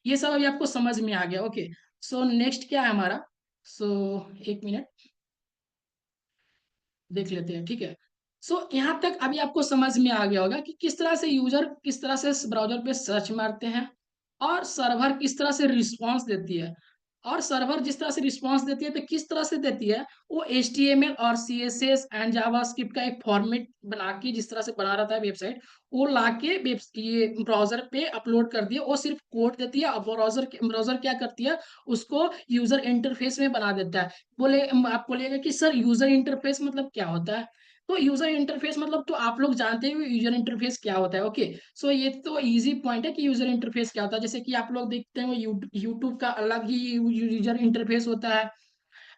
Speaker 2: ये सब अभी आपको समझ में आ गया। ओके, सो नेक्स्ट क्या है हमारा, सो एक मिनट देख लेते हैं, ठीक है। सो यहाँ तक अभी आपको समझ में आ गया होगा कि किस तरह से यूजर किस तरह से ब्राउजर पे सर्च मारते हैं, और सर्वर किस तरह से रिस्पॉन्स देती है। और सर्वर जिस तरह से रिस्पॉन्स देती है तो किस तरह से देती है, वो HTML और CSS एंड जावास्क्रिप्ट का एक फॉर्मेट बना के, जिस तरह से बना रहता है वेबसाइट, वो ला के ये ब्राउजर पे अपलोड कर दिया। वो सिर्फ कोड देती है, और ब्राउजर क्या करती है, उसको यूजर इंटरफेस में बना देता है। आप बोलिएगा कि सर यूजर इंटरफेस मतलब क्या होता है। तो यूजर इंटरफेस मतलब तो आप लोग जानते हो यूजर इंटरफेस क्या होता है। ओके, सो ये तो इजी पॉइंट है कि यूजर इंटरफेस क्या होता है। जैसे कि आप लोग देखते हैं यूट्यूब का अलग ही यूजर इंटरफेस होता है,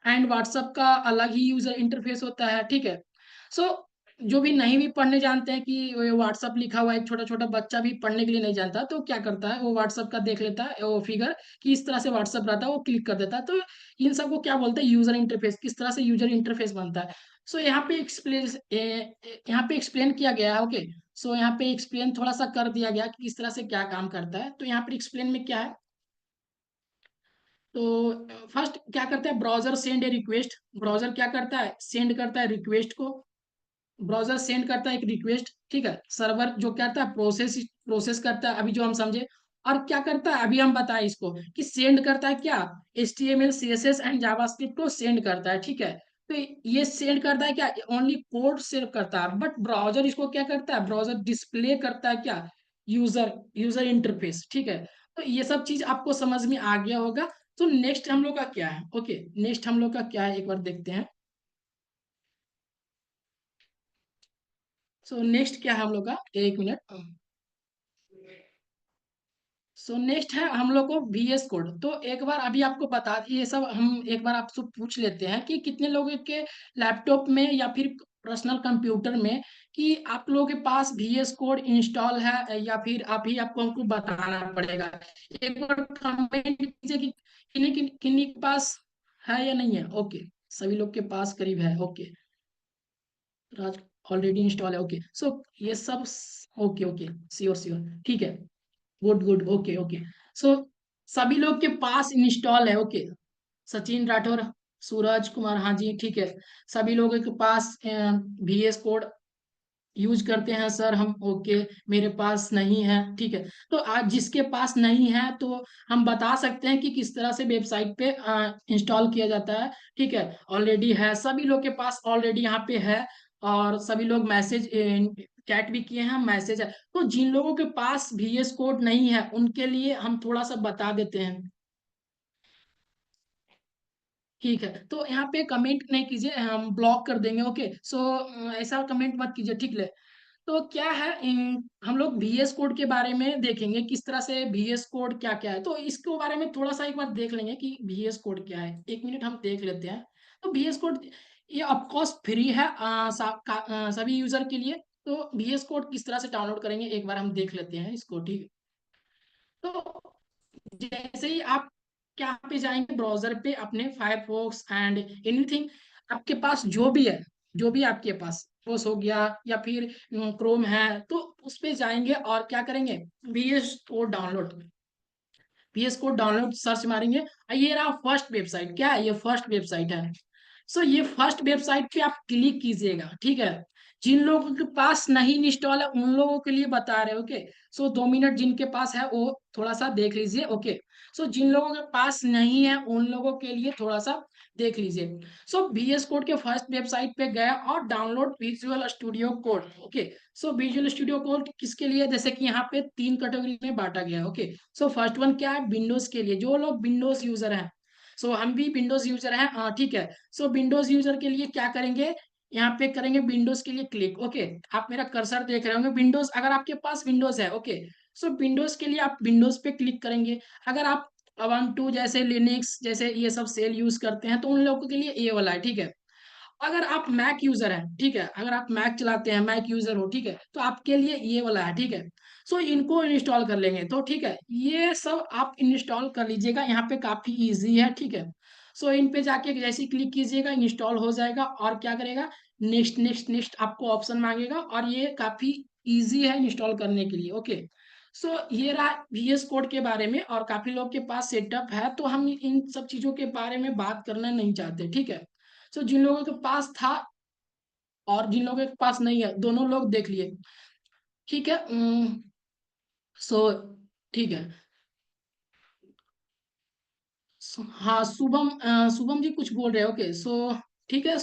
Speaker 2: एंड व्हाट्सएप का अलग ही यूजर इंटरफेस होता है, ठीक है। सो जो भी नहीं भी पढ़ने जानते हैं कि व्हाट्सएप लिखा हुआ है, एक छोटा छोटा बच्चा भी पढ़ने के लिए नहीं जानता, तो क्या करता है, वो व्हाट्सएप का देख लेता है वो फिगर कि इस तरह से व्हाट्सएप रहता है, वो क्लिक कर देता है। तो इन सबको क्या बोलते हैं, यूजर इंटरफेस, किस तरह से यूजर इंटरफेस बनता है। सो यहाँ पे एक्सप्लेन किया गया है। ओके, सो यहाँ पे एक्सप्लेन थोड़ा सा कर दिया गया कि किस तरह से क्या काम करता है। तो यहाँ पे एक्सप्लेन में क्या है, तो फर्स्ट क्या करता है, ब्राउजर सेंड ए रिक्वेस्ट। ब्राउजर क्या करता है, सेंड करता है रिक्वेस्ट को। ब्राउजर सेंड करता है एक रिक्वेस्ट, ठीक है। सर्वर जो करता है, प्रोसेस प्रोसेस करता है, अभी जो हम समझे। और क्या करता है, अभी हम बताएं इसको कि सेंड करता है क्या, HTML CSS एंड जावास्क्रिप्ट को सेंड करता है, ठीक है। तो ये सेंड करता है क्या, ओनली कोड सेव करता है, बट ब्राउजर इसको क्या करता है, ब्राउजर डिस्प्ले करता है क्या, यूजर यूजर इंटरफेस, ठीक है। तो ये सब चीज आपको समझ में आ गया होगा। तो नेक्स्ट हम लोग का क्या है, ओके, नेक्स्ट हम लोग का क्या है, एक बार देखते हैं। सो नेक्स्ट क्या है हम लोग का, एक मिनट। सो नेक्स्ट है हम लोग को VS कोड। तो एक बार अभी आपको बता ये सब हम एक बार आपसे पूछ लेते हैं कि कितने लोगों के लैपटॉप में या फिर पर्सनल कंप्यूटर में कि आप लोगों के पास VS कोड इंस्टॉल है, या फिर अभी आपको हमको बताना पड़ेगा। एक बार कमेंट कीजिए कि किन्हीं के पास है या नहीं है। ओके, सभी लोग के पास करीब है। ओके, राज ऑलरेडी इंस्टॉल है। ओके, सो ये सब ओके ओके, श्योर श्योर, ठीक है, गुड गुड, ओके ओके। सो सभी लोग के पास इंस्टॉल है। ओके, सचिन राठौर, सूरज कुमार, हाँ जी ठीक है। सभी लोगों के पास VS कोड यूज करते हैं सर हम। ओके, मेरे पास नहीं है, ठीक है। तो आज जिसके पास नहीं है तो हम बता सकते हैं कि किस तरह से वेबसाइट पे इंस्टॉल किया जाता है, ठीक है। ऑलरेडी है, सभी लोग के पास ऑलरेडी यहाँ पे है, और सभी लोग मैसेज चैट भी किए हैं, मैसेज है। तो जिन लोगों के पास VS कोड नहीं है उनके लिए हम थोड़ा सा बता देते हैं, ठीक है। तो यहाँ पे कमेंट नहीं कीजिए, हम ब्लॉक कर देंगे। ओके, सो ऐसा कमेंट मत कीजिए, ठीक है। तो क्या है हम लोग VS कोड के बारे में देखेंगे, किस तरह से VS कोड क्या क्या है, तो इसके बारे में थोड़ा सा एक बार देख लेंगे कि VS कोड क्या है। एक मिनट हम देख लेते हैं। तो VS कोड ये ऑफकोर्स फ्री है सभी यूजर के लिए। तो VS कोड किस तरह से डाउनलोड करेंगे एक बार हम देख लेते हैं इसको, ठीक है। तो जैसे ही आप क्या पे जाएंगे ब्राउजर पे अपने फायरफॉक्स एंड एनीथिंग, आपके पास जो भी है, जो भी आपके पास फोस हो गया या फिर क्रोम है, तो उस पे जाएंगे और क्या करेंगे, VS code download, VS code download search मारेंगे और ये रहा फर्स्ट वेबसाइट। क्या है ये, फर्स्ट वेबसाइट है। सो ये फर्स्ट वेबसाइट पे आप क्लिक कीजिएगा, ठीक है। जिन लोगों के पास नहीं इंस्टॉल है उन लोगों के लिए बता रहे हैं, ओके। सो 2 मिनट जिनके पास है वो थोड़ा सा देख लीजिए, ओके। सो जिन लोगों के पास नहीं है उन लोगों के लिए थोड़ा सा देख लीजिए। सो VS कोड के फर्स्ट वेबसाइट पे गया और download visual studio code, okay. So visual studio code किसके लिए, जैसे कि यहाँ पे 3 कैटेगरी में बांटा गया है, ओके। सो फर्स्ट वन क्या है, विंडोज के लिए, जो लोग विंडोज यूजर हैं। सो हम भी विंडोज यूजर हैं, हाँ ठीक है। सो विंडोज यूजर के लिए क्या करेंगे, यहाँ पे करेंगे विंडोज के लिए क्लिक, ओके। आप मेरा कर्सर देख रहे होंगे विंडोज, अगर आपके पास विंडोज है, ओके। सो विंडोज के लिए आप विंडोज पे क्लिक करेंगे। अगर आप Ubuntu जैसे लिनक्स जैसे ये सब सेल यूज करते हैं तो उन लोगों के लिए ये वाला है, ठीक है। अगर आप मैक यूजर हैं, ठीक है, अगर आप मैक चलाते हैं, मैक यूजर हो, ठीक है, तो आपके लिए ये वाला है, ठीक है। सो इनको इंस्टॉल कर लेंगे, तो ठीक है, ये सब आप इंस्टॉल कर लीजिएगा, यहाँ पे काफी इजी है, ठीक है। सो इन पे जाके जैसे क्लिक कीजिएगा इंस्टॉल हो जाएगा और क्या करेगा, नेक्स्ट नेक्स्ट नेक्स्ट आपको ऑप्शन मांगेगा और ये काफी इजी है इंस्टॉल करने के लिए, ओके। सो ये रहा VS कोड के बारे में, और काफी लोग के पास सेटअप है तो हम इन सब चीजों के बारे में बात करना नहीं चाहते, ठीक है। सो जिन लोगों के पास था और जिन लोगों के पास नहीं है, दोनों लोग देख लिए, ठीक है। सो ठीक है। हाँ शुभम, शुभम जी कुछ बोल रहे हो, ओके। सो ठीक है,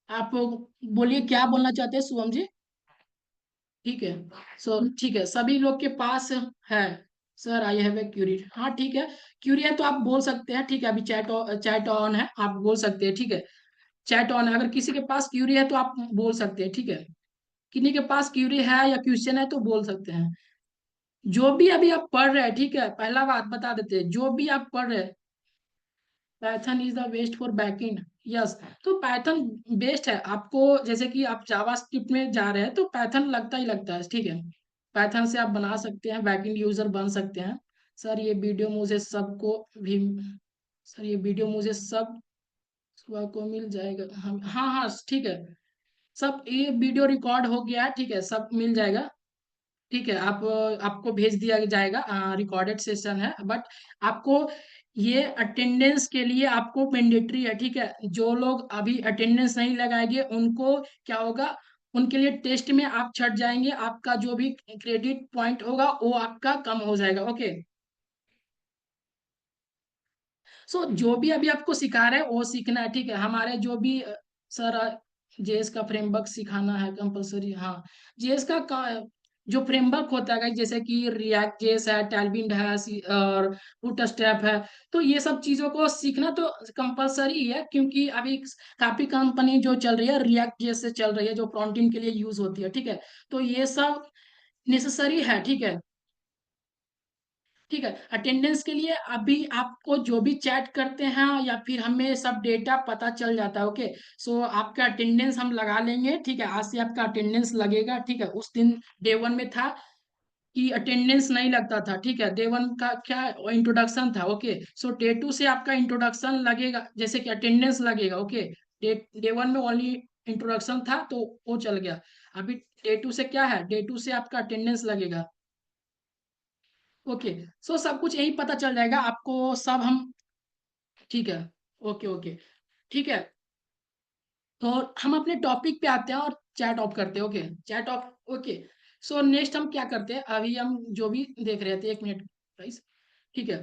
Speaker 2: आप बोलिए क्या बोलना चाहते हैं शुभम जी। ठीक है। सो ठीक है, सभी लोग के पास है। Sir I have a query, हाँ ठीक है। क्यूरी है तो आप बोल सकते हैं, ठीक है। अभी चैट ऑन है, आप बोल सकते हैं, ठीक है। चैट ऑन है, अगर किसी के पास क्यूरी है तो आप बोल सकते हैं, ठीक है। किन्हीं के पास क्यूरी है या क्वेश्चन है तो बोल सकते हैं। जो भी अभी आप पढ़ रहे हैं, ठीक है, पहला बात बता देते हैं, जो भी आप पढ़ रहे हैं, Python is the best for backend, yes. तो पाइथन बेस्ट है आपको, जैसे कि आप जावा स्क्रिप्ट में जा रहे हैं तो पाइथन लगता ही लगता है, ठीक है। पाइथन से आप बना सकते हैं, बैकएंड यूजर बन सकते हैं। सर ये वीडियो मुझे सबको भी, सर ये वीडियो मुझे सब सुबह को मिल जाएगा, हाँ हाँ हाँ ठीक है। सब ये वीडियो रिकॉर्ड हो गया है, ठीक है, सब मिल जाएगा, ठीक है। आप आपको भेज दिया जाएगा, रिकॉर्डेड सेशन है, बट आपको ये अटेंडेंस के लिए आपको मैंडेटरी है, ठीक है। जो लोग अभी अटेंडेंस नहीं लगाएंगे उनको क्या होगा, उनके लिए टेस्ट में आप छट जाएंगे, आपका जो भी क्रेडिट पॉइंट होगा वो आपका कम हो जाएगा, ओके। सो जो भी अभी आपको सिखा रहे हैं वो सीखना है, ठीक है। हमारे जो भी सर जेएस का फ्रेमवर्क सिखाना है कंपलसरी, हाँ। जेएस जो फ्रेमवर्क होता है guys, जैसे कि रिएक्ट जेएस है, टैलविंड है, और बूटस्ट्रैप है, तो ये सब चीजों को सीखना तो कंपलसरी है, क्योंकि अभी काफी कंपनी जो चल रही है रिएक्ट जेएस से चल रही है, जो फ्रंट एंड के लिए यूज होती है, ठीक है। तो ये सब नेसेसरी है, ठीक है। ठीक है, अटेंडेंस के लिए अभी आपको जो भी चैट करते हैं या फिर हमें सब डेटा पता चल जाता है, ओके। सो आपका अटेंडेंस हम लगा लेंगे, ठीक है। आज से आपका अटेंडेंस लगेगा, ठीक है। उस दिन डे वन में था कि अटेंडेंस नहीं लगता था, ठीक है। डे वन का क्या इंट्रोडक्शन था, ओके। सो डे टू से आपका इंट्रोडक्शन लगेगा, जैसे कि अटेंडेंस लगेगा, ओके। डे डे वन में ओनली इंट्रोडक्शन था तो वो चल गया। अभी डे टू से क्या है, डे टू से आपका अटेंडेंस लगेगा, ओके। सो सब कुछ यही पता चल जाएगा आपको सब हम, ठीक है। ओके ओके, ठीक है। तो हम अपने टॉपिक पे आते हैं और चैट ऑफ करते हैं, okay. Chat off, okay. So next हम क्या करते हैं, अभी हम जो भी देख रहे थे, 1 मिनट गाइस, ठीक है।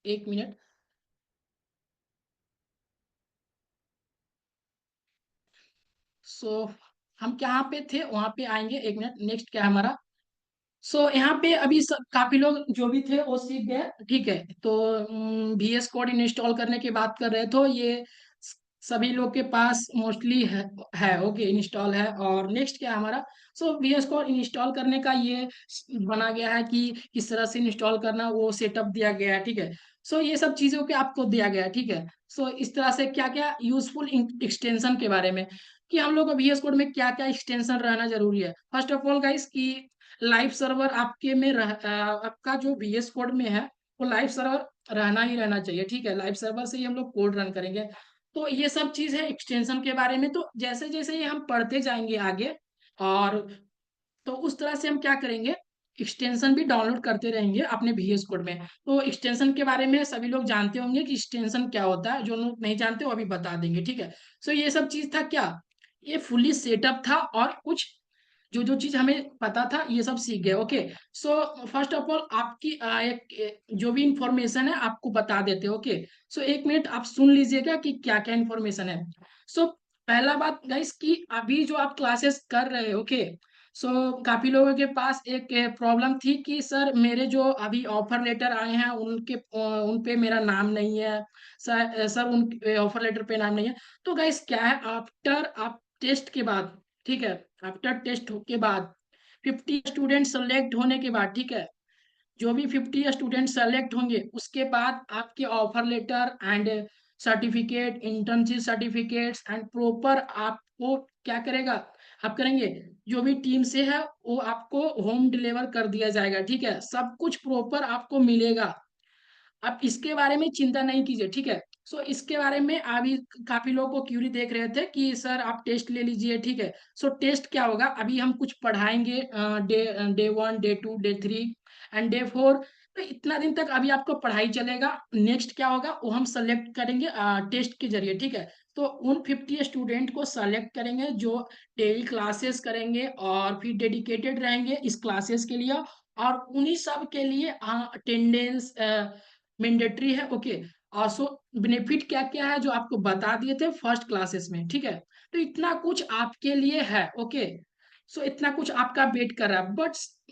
Speaker 2: 1 मिनट। सो हम क्या पे थे वहां पे आएंगे, 1 मिनट। नेक्स्ट क्या है हमारा, यहाँ पे अभी काफी लोग जो भी थे वो सीख गए, ठीक है। तो VS कोड इंस्टॉल करने की बात कर रहे, तो ये सभी लोग के पास मोस्टली है ओके, इंस्टॉल है। और नेक्स्ट क्या है हमारा, VS कोड इंस्टॉल करने का ये बना गया है कि किस तरह से इंस्टॉल करना, वो सेटअप दिया गया है, ठीक है। ये सब चीजों के आपको दिया गया है, ठीक है। इस तरह से क्या क्या यूजफुल एक्सटेंशन के बारे में, कि हम लोग VS कोड में क्या क्या एक्सटेंशन रहना जरूरी है। फर्स्ट ऑफ ऑल गाइस, कि लाइव सर्वर आपके में आपका जो VS कोड में है, वो लाइव सर्वर रहना ही रहना चाहिए, ठीक है। लाइव सर्वर से ही हम लोग कोड रन करेंगे। तो ये सब चीज है एक्सटेंशन के बारे में। तो जैसे जैसे ये हम पढ़ते जाएंगे आगे, और तो उस तरह से हम क्या करेंगे, एक्सटेंशन भी डाउनलोड करते रहेंगे अपने VS कोड में। तो एक्सटेंशन के बारे में सभी लोग जानते होंगे कि एक्सटेंशन क्या होता है, जो लोग नहीं जानते वो अभी बता देंगे, ठीक है। ये सब चीज था क्या, ये फुली सेटअप था, और कुछ जो जो चीज हमें पता था ये सब सीख गए, ओके। फर्स्ट ऑफ ऑल आपकी जो भी इंफॉर्मेशन है आपको बता देते, ओके। 1 मिनट आप सुन लीजिएगा कि क्या क्या इंफॉर्मेशन है। पहला बात गाइस, कि अभी जो आप क्लासेस कर रहे हो, ओके। काफी लोगों के पास एक प्रॉब्लम थी कि सर मेरे जो अभी ऑफर लेटर आए हैं उन पे मेरा नाम नहीं है, सर उन ऑफर लेटर पे नाम नहीं है। तो गाइस क्या है, आफ्टर आप टेस्ट के बाद, ठीक है, आफ्टर टेस्ट के बाद 50 स्टूडेंट सेलेक्ट होने के बाद, ठीक है, जो भी 50 स्टूडेंट सेलेक्ट होंगे उसके बाद आपके offer letter and certificate, internship certificates and proper आपको क्या करेगा, आप करेंगे, जो भी टीम से है वो आपको होम डिलीवर कर दिया जाएगा, ठीक है। सब कुछ प्रॉपर आपको मिलेगा। आप इसके बारे में चिंता नहीं कीजिए, ठीक है। इसके बारे में अभी काफी लोग को क्यूरी देख रहे थे कि सर आप टेस्ट ले लीजिए, ठीक है। टेस्ट क्या होगा, अभी हम कुछ पढ़ाएंगे, day 1, day 2, day 3 and day 4। तो इतना दिन तक अभी आपको पढ़ाई चलेगा। नेक्स्ट क्या होगा वो हम सेलेक्ट करेंगे टेस्ट के जरिए, ठीक है। उन 50 स्टूडेंट को सेलेक्ट करेंगे जो डेली क्लासेस करेंगे और फिर डेडिकेटेड रहेंगे इस क्लासेस के लिए, और उन्हीं सब के लिए अटेंडेंस मैंडेटरी है, ओके। और बेनिफिट क्या क्या है जो आपको बता दिए थे फर्स्ट क्लासेस में, ठीक है। तो इतना कुछ आपके लिए है, ओके। इतना कुछ आपका वेट कर रहा है,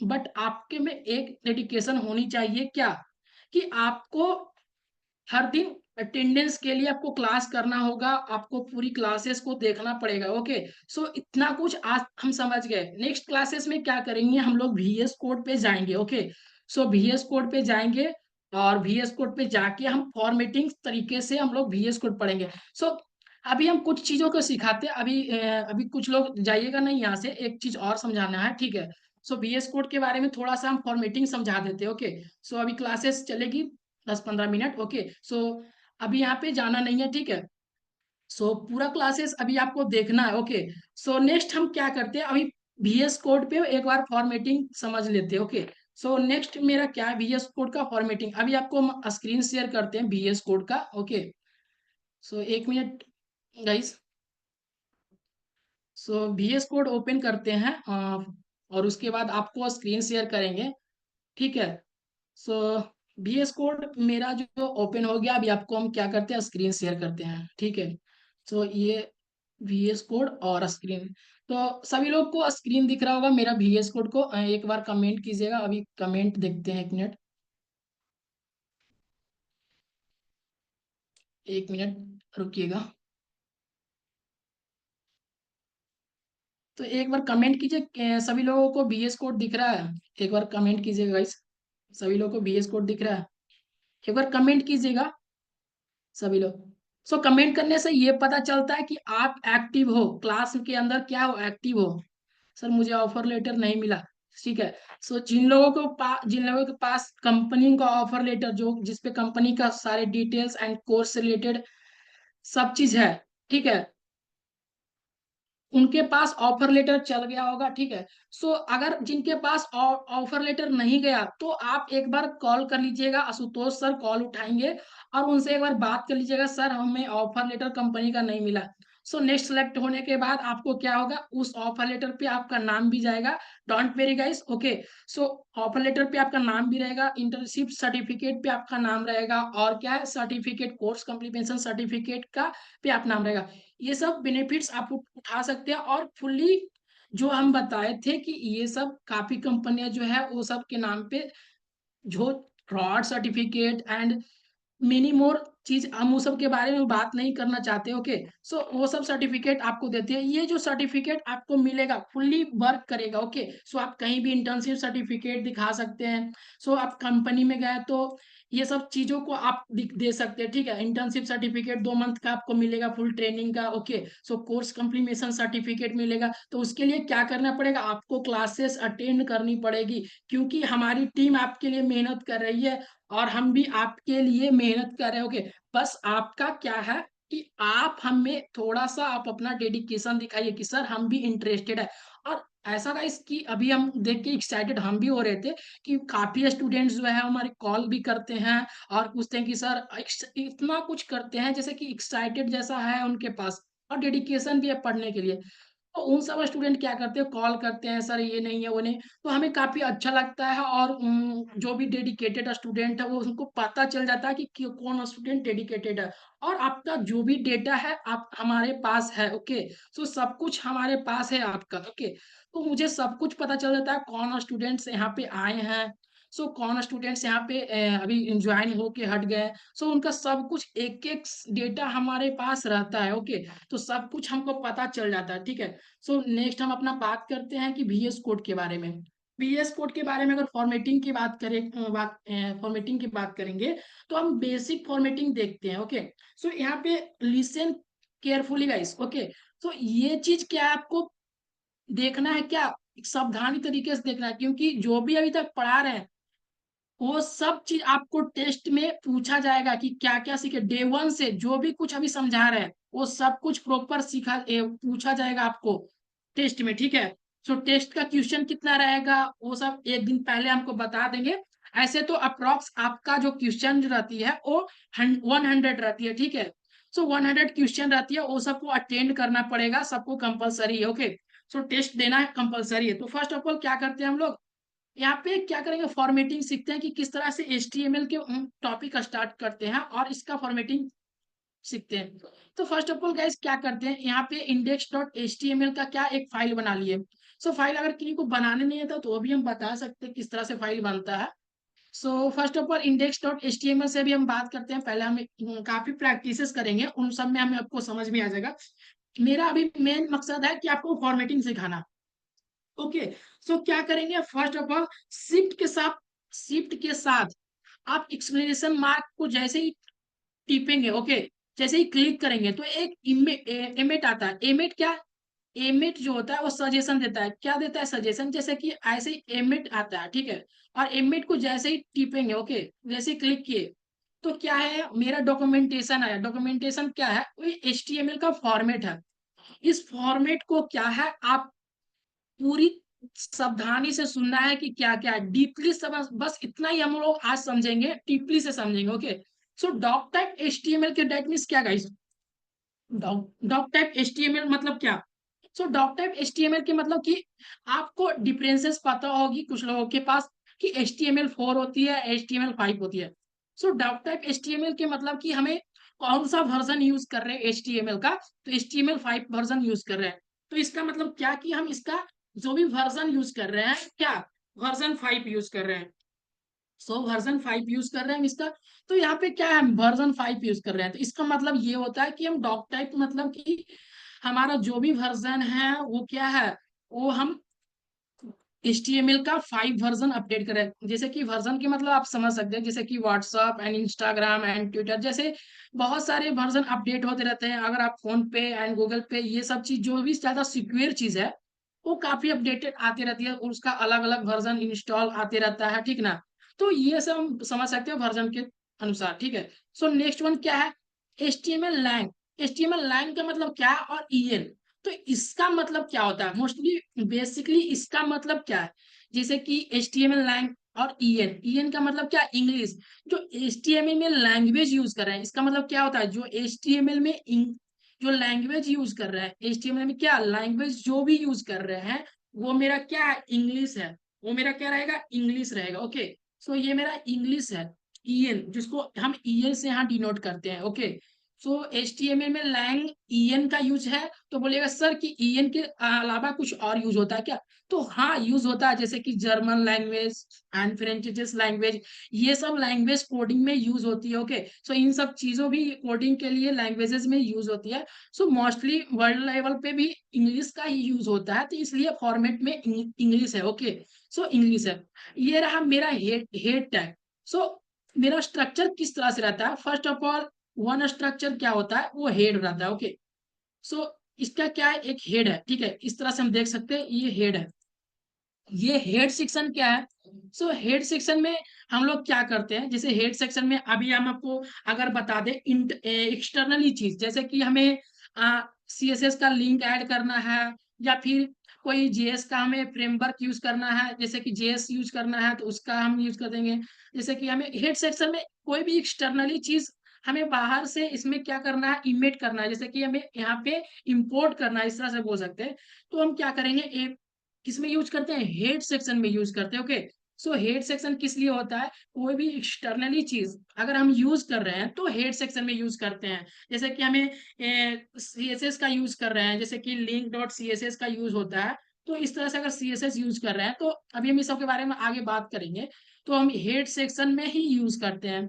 Speaker 2: बट आपके में एक डेडिकेशन होनी चाहिए, क्या, कि आपको हर दिन अटेंडेंस के लिए आपको क्लास करना होगा, आपको पूरी क्लासेस को देखना पड़ेगा, ओके। इतना कुछ आज हम समझ गए। नेक्स्ट क्लासेस में क्या करेंगे, हम लोग VS कोड पे जाएंगे, ओके। VS कोड पे जाएंगे, और VS कोड पे जाके हम फॉर्मेटिंग तरीके से हम लोग VS कोड पढ़ेंगे। अभी हम कुछ चीजों को सिखाते हैं। अभी कुछ लोग जाइएगा नहीं यहाँ से, एक चीज और समझाना है, ठीक है। VS कोड के बारे में थोड़ा सा हम फॉर्मेटिंग समझा देते हैं, ओके। अभी क्लासेस चलेगी 10-15 मिनट, ओके। अभी यहाँ पे जाना नहीं है, ठीक है। पूरा क्लासेस अभी आपको देखना है, ओके। नेक्स्ट हम क्या करते हैं, अभी VS कोड पे एक बार फॉर्मेटिंग समझ लेते हैं, ओके। नेक्स्ट मेरा क्या है, VS कोड का फॉर्मेटिंग। अभी आपको हम स्क्रीन शेयर करते हैं VS कोड का, okay. 1 minute guys. VS code open करते हैं, और उसके बाद आपको स्क्रीन शेयर करेंगे, ठीक है। सो VS कोड मेरा जो ओपन हो गया, अभी आपको हम क्या करते हैं, स्क्रीन शेयर करते हैं, ठीक है। ये VS कोड और स्क्रीन, तो सभी लोग को स्क्रीन दिख रहा होगा मेरा VS कोड को। एक बार कमेंट कीजिएगा, अभी कमेंट देखते हैं, 1 मिनट, 1 मिनट रुकिएगा। तो एक बार कमेंट कीजिए, सभी लोगों को VS कोड दिख रहा है, एक बार कमेंट कीजिएगा गाइस। सभी लोगों को VS कोड दिख रहा है, एक बार कमेंट कीजिएगा सभी लोग। कमेंट करने से ये पता चलता है कि आप एक्टिव हो क्लास के अंदर, क्या हो, एक्टिव हो। सर मुझे ऑफर लेटर नहीं मिला, ठीक है। जिन लोगों के पास कंपनी का ऑफर लेटर, जो जिसपे कंपनी का सारे डिटेल्स एंड कोर्स से रिलेटेड सब चीज है, ठीक है, उनके पास ऑफर लेटर चल गया होगा, ठीक है। अगर जिनके पास ऑफर लेटर नहीं गया, तो आप एक बार कॉल कर लीजिएगा, आशुतोष सर कॉल उठाएंगे, और उनसे एक बार बात कर लीजिएगा, सर हमें ऑफर लेटर कंपनी का नहीं मिला। नेक्स्ट सेलेक्ट होने के बाद आपको क्या होगा, उस ऑफर लेटर पे आपका नाम भी जाएगा। Don't worry guys, okay. So offer letter पे आपका नाम भी रहेगा, इंटर्नशिप सर्टिफिकेट पे आपका नाम रहेगा, और क्या है, सर्टिफिकेट, कोर्स कंप्लीमेंशन सर्टिफिकेट का पे आप नाम रहेगा। ये सब बेनिफिट्स आप उठा सकते हैं, और फुल्ली जो हम बताए थे कि ये सब काफी कंपनियां जो है वो सब के नाम पे जो fraud certificate and many more चीज, हम उस सब के बारे में बात नहीं करना चाहते। ओके, सो वो सब सर्टिफिकेट आपको देते हैं। ये जो सर्टिफिकेट आपको मिलेगा फुल्ली वर्क करेगा। ओके, सो आप कहीं भी इंटर्नशिप सर्टिफिकेट दिखा सकते हैं। सो आप कंपनी में गए तो ये सब चीजों को आप दे सकते हैं। ठीक है, इंटर्नशिप सर्टिफिकेट 2 मंथ का आपको मिलेगा फुल ट्रेनिंग का। ओके, सो कोर्स कंप्लीमेशन सर्टिफिकेट मिलेगा। तो उसके लिए क्या करना पड़ेगा, आपको क्लासेस अटेंड करनी पड़ेगी, क्योंकि हमारी टीम आपके लिए मेहनत कर रही है और हम भी आपके लिए मेहनत कर रहे होगे। बस आपका क्या है कि आप हमें थोड़ा सा आप अपना डेडिकेशन दिखाइए कि सर हम भी इंटरेस्टेड है। और ऐसा गाइस कि अभी हम देख के एक्साइटेड हम भी हो रहे थे कि काफी स्टूडेंट्स जो है हमारे कॉल भी करते हैं और पूछते हैं कि सर इतना कुछ करते हैं, जैसे कि एक्साइटेड जैसा है उनके पास और डेडिकेशन भी है पढ़ने के लिए। तो उन सब स्टूडेंट क्या करते हैं, कॉल करते हैं सर ये नहीं है वो नहीं। तो हमें काफी अच्छा लगता है और जो भी डेडिकेटेड स्टूडेंट है वो उनको पता चल जाता है कि कौन स्टूडेंट डेडिकेटेड है। और आपका जो भी डेटा है आप हमारे पास है। ओके, सो सब कुछ हमारे पास है आपका। ओके, तो मुझे सब कुछ पता चल जाता है कौन स्टूडेंट्स यहाँ पे आए हैं। सो कौन स्टूडेंट्स यहाँ पे अभी ज्वाइन होके हट गए। सो उनका सब कुछ एक एक डेटा हमारे पास रहता है। ओके, तो सब कुछ हमको पता चल जाता है। ठीक है, सो नेक्स्ट हम अपना बात करते हैं कि VS कोड के बारे में। VS कोड के बारे में अगर फॉर्मेटिंग की बात करें, फॉर्मेटिंग की बात करेंगे तो हम बेसिक फॉर्मेटिंग देखते हैं। ओके, सो यहाँ पे लिसन केयरफुली गाइस। ओके, तो ये चीज क्या है आपको देखना है, क्या एक सावधानी तरीके से देखना है, क्योंकि जो भी अभी तक पढ़ा रहे हैं वो सब चीज आपको टेस्ट में पूछा जाएगा कि क्या क्या सीखे। डे 1 से जो भी कुछ अभी समझा रहे हैं वो सब कुछ प्रॉपर पूछा जाएगा आपको टेस्ट में। ठीक है, सो टेस्ट का क्वेश्चन कितना रहेगा वो सब एक दिन पहले हमको बता देंगे। ऐसे तो अप्रोक्स आपका जो क्वेश्चन रहती है वो 100 रहती है। ठीक है, सो 100 क्वेश्चन रहती है, वो सबको अटेंड करना पड़ेगा, सबको कंपलसरी है। ओके, सो टेस्ट देना है कंपलसरी है। तो फर्स्ट ऑफ ऑल क्या करते हैं हम लोग, यहाँ पे क्या करेंगे, फॉर्मेटिंग सीखते हैं कि किस तरह से HTML के टॉपिक स्टार्ट करते हैं और इसका फॉर्मेटिंग सीखते हैं। तो फर्स्ट ऑफ ऑल गाइस क्या करते हैं, यहाँ पे index.html का क्या एक फाइल बना लिए। सो फाइल अगर किसी को बनाने नहीं आता तो भी हम बता सकते हैं किस तरह से फाइल बनता है। So first of all index.html से भी हम बात करते हैं। पहले हम काफी प्रैक्टिसेस करेंगे, उन सब में हमें आपको समझ में आ जाएगा। मेरा अभी मेन मकसद है कि आपको फॉर्मेटिंग सिखाना। ओके, सो क्या करेंगे, फर्स्ट ऑफ ऑल शिफ्ट के साथ आप एक्सक्लेमेशन मार्क को जैसे ही टिपेंगे, ओके, जैसे ही क्लिक करेंगे तो एक एमेट आता है। एमेट क्या, एमिट जो होता है वो सजेशन देता है। क्या देता है, सजेशन। जैसे कि ऐसे ही एमिट आता है। ठीक है, और एमिट को जैसे ही टिपेंगे, ओके, जैसे ही क्लिक किए तो क्या है, मेरा डॉक्यूमेंटेशन आया। डॉक्यूमेंटेशन क्या है, वो HTML का फॉर्मेट है। इस फॉर्मेट को क्या है, आप पूरी सावधानी से सुनना है कि क्या क्या है, डीपली समझ, बस इतना ही हम लोग आज समझेंगे, डीपली से समझेंगे। ओके, सो डॉक टाइप HTML के डेट मीन्स क्या गाइस, डॉक टाइप HTML मतलब क्या। सो डॉक टाइप HTML के मतलब कि आपको डिफरेंसेस पता होगी कुछ लोगों के पास कि HTML4 होती है, HTML5 होती है। सो डॉक टाइप HTML के मतलब कि हमें कौन सा वर्जन यूज कर रहे हैं HTML का, तो HTML5 वर्जन यूज कर रहे हैं। तो इसका मतलब क्या कि हम इसका जो भी वर्जन यूज कर रहे हैं, क्या वर्जन 5 यूज कर रहे हैं। सो वर्जन 5 यूज कर रहे हैं इसका। तो यहाँ पे क्या है, वर्जन 5 यूज कर रहे हैं। तो इसका मतलब ये होता है कि हम डॉक टाइप मतलब कि हमारा जो भी वर्जन है वो क्या है, वो हम HTML का 5 वर्जन अपडेट करें। जैसे कि वर्जन की मतलब आप समझ सकते हैं, जैसे कि WhatsApp and Instagram and Twitter जैसे बहुत सारे वर्जन अपडेट होते रहते हैं। अगर आप फोन पे एंड गूगल पे ये सब चीज जो भी ज्यादा सिक्योर चीज है वो काफी अपडेटेड आती रहती है, और उसका अलग अलग वर्जन इंस्टॉल आते रहता है। ठीक ना, तो ये सब हम समझ सकते हैं वर्जन के अनुसार। ठीक है, सो नेक्स्ट वन क्या है, HTML लैंग। HTML लैंग का मतलब क्या है, और EL। तो इसका मतलब क्या होता है, मोस्टली बेसिकली इसका मतलब क्या है, जैसे कि HTML लैंग और EN का मतलब क्या, इंग्लिश। जो HTML में लैंग्वेज यूज कर रहे हैं, इसका मतलब क्या होता है, जो HTML में जो लैंग्वेज यूज कर रहे हैं, HTML में क्या लैंग्वेज जो भी यूज कर रहे हैं वो मेरा क्या है, इंग्लिश है। वो मेरा क्या रहेगा, इंग्लिश रहेगा। ओके, सो ये मेरा इंग्लिश है। EN जिसको हम EN से यहाँ डिनोट करते हैं। ओके, सो HTML में लैंग en का यूज है, तो बोलिएगा सर कि en के अलावा कुछ और यूज होता है क्या? तो हाँ, यूज होता है, जैसे कि German language and French language, ये सब लैंग्वेज कोडिंग में यूज होती है। ओके, सो इन सब चीजों भी कोडिंग के लिए लैंग्वेजेस में यूज होती है। सो मोस्टली वर्ल्ड लेवल पे भी इंग्लिश का ही यूज होता है, तो इसलिए फॉर्मेट में इंग्लिश है। ओके, सो इंग्लिश है। ये रहा मेरा हेड टैग। सो मेरा स्ट्रक्चर किस तरह से रहता है? First of all, one structure क्या होता है? वो हेड रहता है। ओके, सो इसका क्या है? एक हेड है, ठीक है, इस तरह से हम देख सकते हैं, ये हेड है। ये हेड सेक्शन क्या है? सो हेड सेक्शन में हम लोग क्या करते हैं, जैसे हेड सेक्शन में अभी हम आपको अगर बता दें एक्सटर्नली चीज, जैसे कि हमें CSS का लिंक ऐड करना है, या फिर कोई JS का हमें फ्रेमवर्क यूज करना है, जैसे कि JS यूज करना है तो उसका हम यूज कर देंगे। जैसे कि हमें हेड सेक्शन में कोई भी एक्सटर्नली चीज हमें बाहर से इसमें क्या करना है? इमिट करना है, जैसे कि हमें यहाँ पे इंपोर्ट करना है, इस तरह से बोल सकते हैं। तो हम क्या करेंगे? किसमें यूज करते हैं? हेड सेक्शन में यूज करते हैं। ओके, सो हेड सेक्शन किस लिए होता है? कोई भी एक्सटर्नली चीज अगर हम यूज कर रहे हैं तो हेड सेक्शन में यूज करते हैं। जैसे कि हमें CSS का यूज कर रहे हैं, जैसे कि link.css का यूज होता है, तो इस तरह से अगर CSS यूज कर रहे हैं, तो अभी हम इस सब के बारे में आगे बात करेंगे, तो हम हेड सेक्शन में ही यूज करते हैं।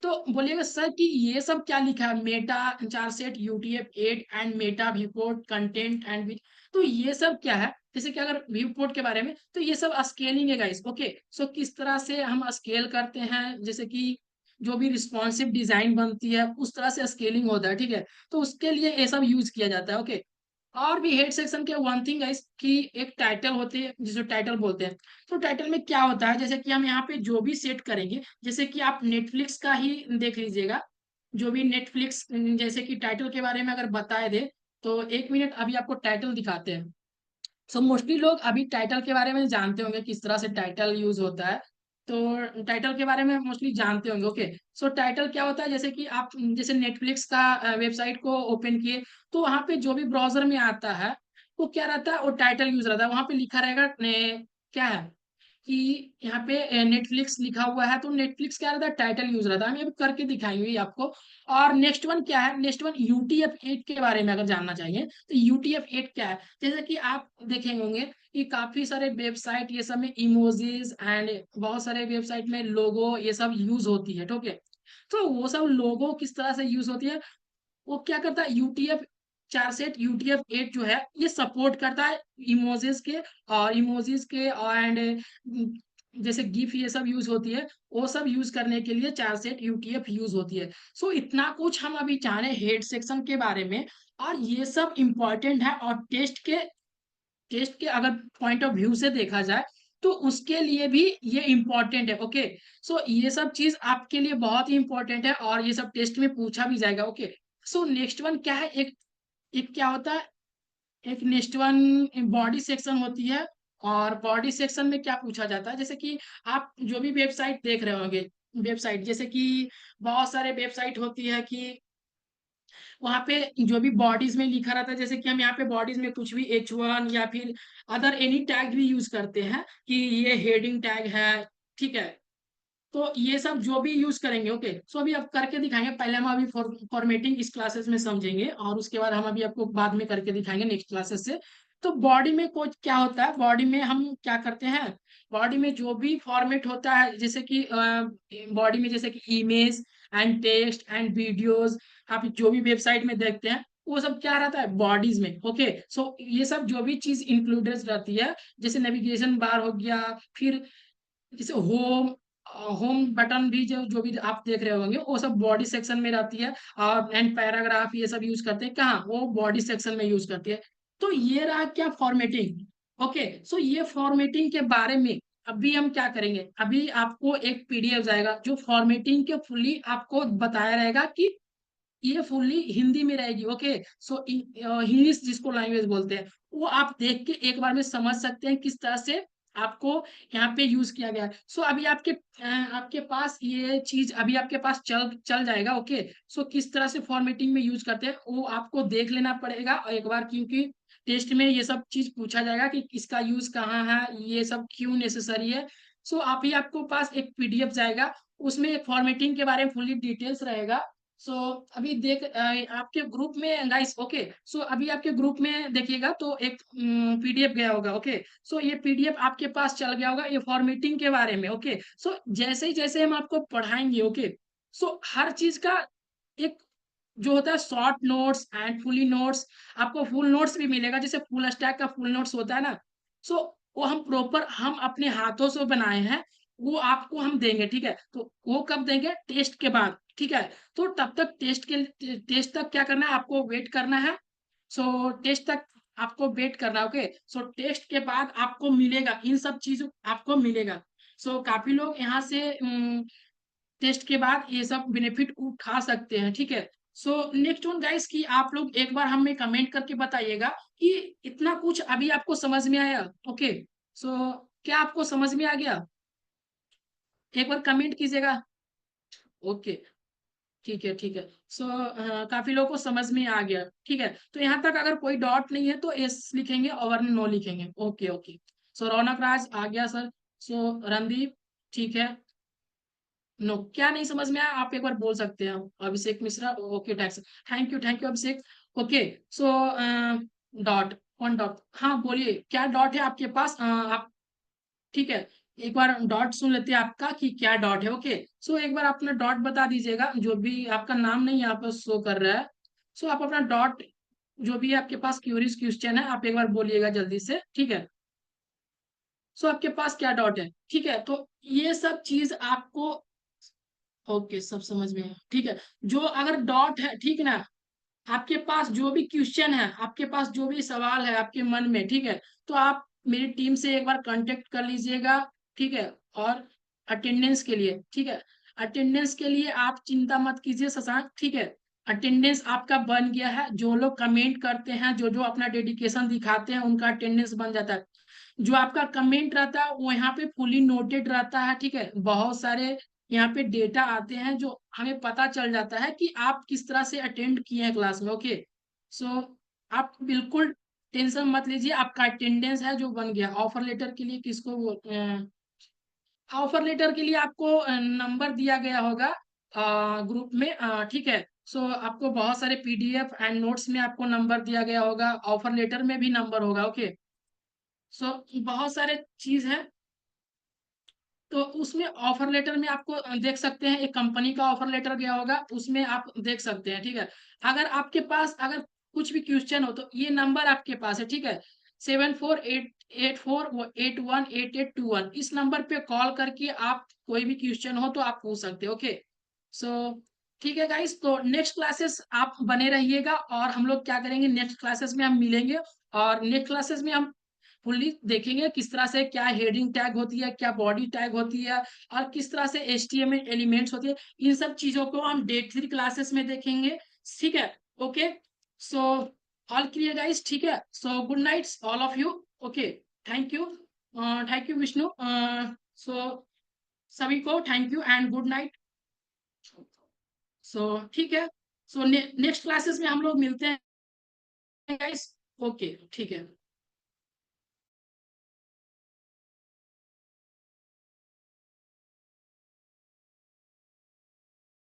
Speaker 2: तो बोलिएगा सर कि ये सब क्या लिखा है? Meta charset UTF-8 and meta viewport content and, तो ये सब क्या है? जैसे कि अगर व्यूपोर्ट के बारे में, तो ये सब स्केलिंग है गाइस। ओके, सो किस तरह से हम स्केल करते हैं, जैसे कि जो भी रिस्पॉन्सिव डिजाइन बनती है उस तरह से स्केलिंग होता है, ठीक है, तो उसके लिए ये सब यूज किया जाता है। ओके, और भी हेड सेक्शन के वन थिंग गाइस कि एक टाइटल होती है जिसे टाइटल बोलते हैं। तो टाइटल में क्या होता है? जैसे कि हम यहाँ पे जो भी सेट करेंगे, जैसे कि आप नेटफ्लिक्स का ही देख लीजिएगा, जो भी नेटफ्लिक्स जैसे कि टाइटल के बारे में अगर बताए दे, तो एक मिनट अभी आपको टाइटल दिखाते हैं। सो मोस्टली लोग अभी टाइटल के बारे में जानते होंगे, किस तरह से टाइटल यूज होता है, तो टाइटल के बारे में मोस्टली जानते होंगे। ओके, सो टाइटल क्या होता है? जैसे कि आप जैसे नेटफ्लिक्स का वेबसाइट को ओपन किए, तो वहां पे जो भी ब्राउजर में आता है, वो क्या रहता है? वो टाइटल यूज रहता है, वहां पे लिखा रहेगा क्या है कि यहाँ पे नेटफ्लिक्स लिखा हुआ है, तो नेटफ्लिक्स क्या रहता है? टाइटल यूज रहता है। हम ये भी करके दिखाएंगे ये आपको। और नेक्स्ट वन क्या है? नेक्स्ट वन UTF-8 के बारे में अगर जानना चाहिए, तो UTF-8 क्या है? जैसे कि आप देखेंगे होंगे कि काफी सारे वेबसाइट ये सब में इमोजीज एंड बहुत सारे वेबसाइट में लोगो ये सब यूज होती है, ठीक है, तो वो सब लोगो किस तरह से यूज होती है? वो क्या करता है? UTF-8 जो है ये सपोर्ट करता है इमोजीज के, और इमोजीज के एंड जैसे गिफ ये सब यूज होती है, वो सब यूज करने के लिए चारसेट UTF यूज होती है। सो इतना कुछ हम अभी जाने हेड सेक्शन के बारे में, और ये सब इम्पोर्टेंट है, और टेस्ट के अगर पॉइंट ऑफ व्यू से देखा जाए, तो उसके लिए भी ये इम्पोर्टेंट है। ओके, सो ये सब चीज आपके लिए बहुत ही इम्पोर्टेंट है, और ये सब टेस्ट में पूछा भी जाएगा। ओके, सो नेक्स्ट वन क्या है? एक एक क्या होता है? एक नेक्स्ट वन बॉडी सेक्शन होती है। और बॉडी सेक्शन में क्या पूछा जाता है? जैसे कि आप जो भी वेबसाइट देख रहे होंगे, वेबसाइट जैसे कि बहुत सारे वेबसाइट होती है कि वहां पे जो भी बॉडीज में लिखा रहता है, जैसे कि हम यहाँ पे बॉडीज में कुछ भी H1 या फिर अदर एनी टैग भी यूज करते हैं कि ये हेडिंग टैग है, ठीक है, तो ये सब जो भी यूज करेंगे। ओके, सो अभी आप करके दिखाएंगे, पहले हम अभी फॉर्मेटिंग इस क्लासेस में समझेंगे, और उसके बाद हम अभी आपको बाद में करके दिखाएंगे नेक्स्ट क्लासेस से। तो बॉडी में कुछ क्या होता है? बॉडी में हम क्या करते हैं? बॉडी में जो भी फॉर्मेट होता है, जैसे कि बॉडी में जैसे कि image and text and videos, आप जो भी वेबसाइट में देखते हैं, वो सब क्या रहता है? बॉडीज में। ओके, सो ये सब जो भी चीज इंक्लूडेड रहती है, जैसे नेविगेशन बार हो गया, फिर जैसे होम होम बटन भी जो जो भी आप देख रहे होंगे, वो सब बॉडी सेक्शन में रहती है। और एंड पैराग्राफ ये सब यूज करते हैं कहाँ? वो बॉडी सेक्शन में यूज करती है। तो ये रहा क्या? फॉर्मेटिंग। ओके, सो ये फॉर्मेटिंग के बारे में अभी हम क्या करेंगे? अभी आपको एक PDF जाएगा जो फॉर्मेटिंग के फुल्ली आपको बताया रहेगा कि ये फुल्ली हिंदी में रहेगी। ओके, सो इंग्लिश जिसको लैंग्वेज बोलते हैं, वो आप देख के एक बार में समझ सकते हैं किस तरह से आपको यहाँ पे यूज किया गया है। सो अभी आपके पास ये चीज अभी आपके पास चल चल जाएगा। ओके, सो किस तरह से फॉर्मेटिंग में यूज करते हैं वो आपको देख लेना पड़ेगा एक बार, क्योंकि टेस्ट में ये सब चीज पूछा जाएगा कि इसका यूज कहाँ है, ये सब क्यों नेसेसरी है। सो आप ही आपको पास एक PDF जाएगा, उसमें एक फॉर्मेटिंग के बारे में फुल्ली डिटेल्स रहेगा। सो अभी देख आपके ग्रुप में गाइस, ओके, सो अभी आपके ग्रुप में देखिएगा तो एक पीडीएफ गया होगा, ओके। सो ये पीडीएफ आपके पास चल गया होगा ये फॉर्मेटिंग के बारे में, ओके। सो जैसे ही जैसे हम आपको पढ़ाएंगे, ओके, सो हर चीज का एक जो होता है short notes and fully notes, आपको फुल नोट्स भी मिलेगा, जैसे फुल स्टैक का फुल नोट्स होता है ना। सो वो हम प्रॉपर हम अपने हाथों से बनाए हैं, वो आपको हम देंगे, ठीक है। तो वो कब देंगे? टेस्ट के बाद, ठीक है। तो तब तक टेस्ट तक क्या करना है आपको? वेट करना है। सो टेस्ट तक आपको वेट करना है, ओके। सो टेस्ट के बाद आपको मिलेगा, इन सब चीजों आपको मिलेगा। सो काफी लोग यहाँ से टेस्ट के बाद ये सब बेनिफिट उठा सकते हैं, ठीक है। सो नेक्स्ट वन गाइस कि आप लोग एक बार हमें कमेंट करके बताइएगा कि इतना कुछ अभी आपको समझ में आया, ओके। सो क्या आपको समझ में आ गया? एक बार कमेंट कीजिएगा। ओके, ठीक है, ठीक है। सो काफी लोगों को समझ में आ गया, ठीक है। तो यहाँ तक अगर कोई डॉट नहीं है तो एस लिखेंगे और नो लिखेंगे, ओके ओके। सो रौनक राज आ गया सर। सो रणदीप, ठीक है। नो, क्या नहीं समझ में आया आप एक बार बोल सकते हैं। Abhishek Mishra, okay thanks, thank you Abhishek. Okay, so dot, कौन डॉट? हाँ बोलिए, क्या डॉट है आपके पास? आप, ठीक है, एक बार डॉट सुन लेते हैं आपका कि क्या डॉट है, ओके। सो एक बार अपना डॉट बता दीजिएगा, जो भी आपका नाम नहीं यहाँ पर शो कर रहा है। सो आप अपना डॉट, जो भी आपके पास क्यूरियस क्वेश्चन है, आप एक बार बोलिएगा जल्दी से, ठीक है। सो आपके पास क्या डॉट है, ठीक है। तो ये सब चीज आपको, ओके, सब समझ में है, ठीक है। जो अगर डॉट है, ठीक है ना, आपके पास जो भी क्वेश्चन है, आपके पास जो भी सवाल है आपके मन में, ठीक है, तो आप मेरी टीम से एक बार कांटेक्ट कर लीजिएगा, ठीक है। और अटेंडेंस के लिए, ठीक है, अटेंडेंस के लिए आप चिंता मत कीजिए शशांक, ठीक है। अटेंडेंस आपका बन गया है, जो लोग कमेंट करते हैं, जो जो अपना डेडिकेशन दिखाते हैं, उनका अटेंडेंस बन जाता है। जो आपका कमेंट रहता है वो यहाँ पे फुली नोटेड रहता है, ठीक है। बहुत सारे यहाँ पे डेटा आते हैं जो हमें पता चल जाता है कि आप किस तरह से अटेंड किए हैं क्लास में, ओके। सो आप बिल्कुल टेंशन मत लीजिए, आपका अटेंडेंस है जो बन गया। ऑफर लेटर के लिए किसको ऑफर लेटर के लिए आपको नंबर दिया गया होगा ग्रुप में, ठीक है। सो आपको बहुत सारे पीडीएफ एंड नोट्स में आपको नंबर दिया गया होगा, ऑफर लेटर में भी नंबर होगा, ओके। सो बहुत सारे चीज है। तो उसमें ऑफर लेटर में आपको देख सकते हैं, एक कंपनी का ऑफर लेटर गया होगा, उसमें आप देख सकते हैं, ठीक है। अगर आपके पास अगर कुछ भी क्वेश्चन हो तो ये नंबर आपके पास है, ठीक है। 7488481821, इस नंबर पे कॉल करके आप कोई भी क्वेश्चन हो तो आप पूछ सकते हो, ओके। सो ठीक है गाइस, तो नेक्स्ट क्लासेस आप बने रहिएगा, और हम लोग क्या करेंगे, नेक्स्ट क्लासेस में हम मिलेंगे, और नेक्स्ट क्लासेस में हम फुल्ली देखेंगे किस तरह से क्या हेडिंग टैग होती है, क्या बॉडी टैग होती है, और किस तरह से HTML एलिमेंट्स होती है। इन सब चीजों को हम डे 3 क्लासेस में देखेंगे, ठीक है। Okay, so all clear guys, ठीक है। So good night all of you, okay. Thank you Vishnu. So सभी को thank you and good night. So ठीक है। सो नेक्स्ट क्लासेस में हम लोग मिलते हैं गाइस, ओके, ठीक है।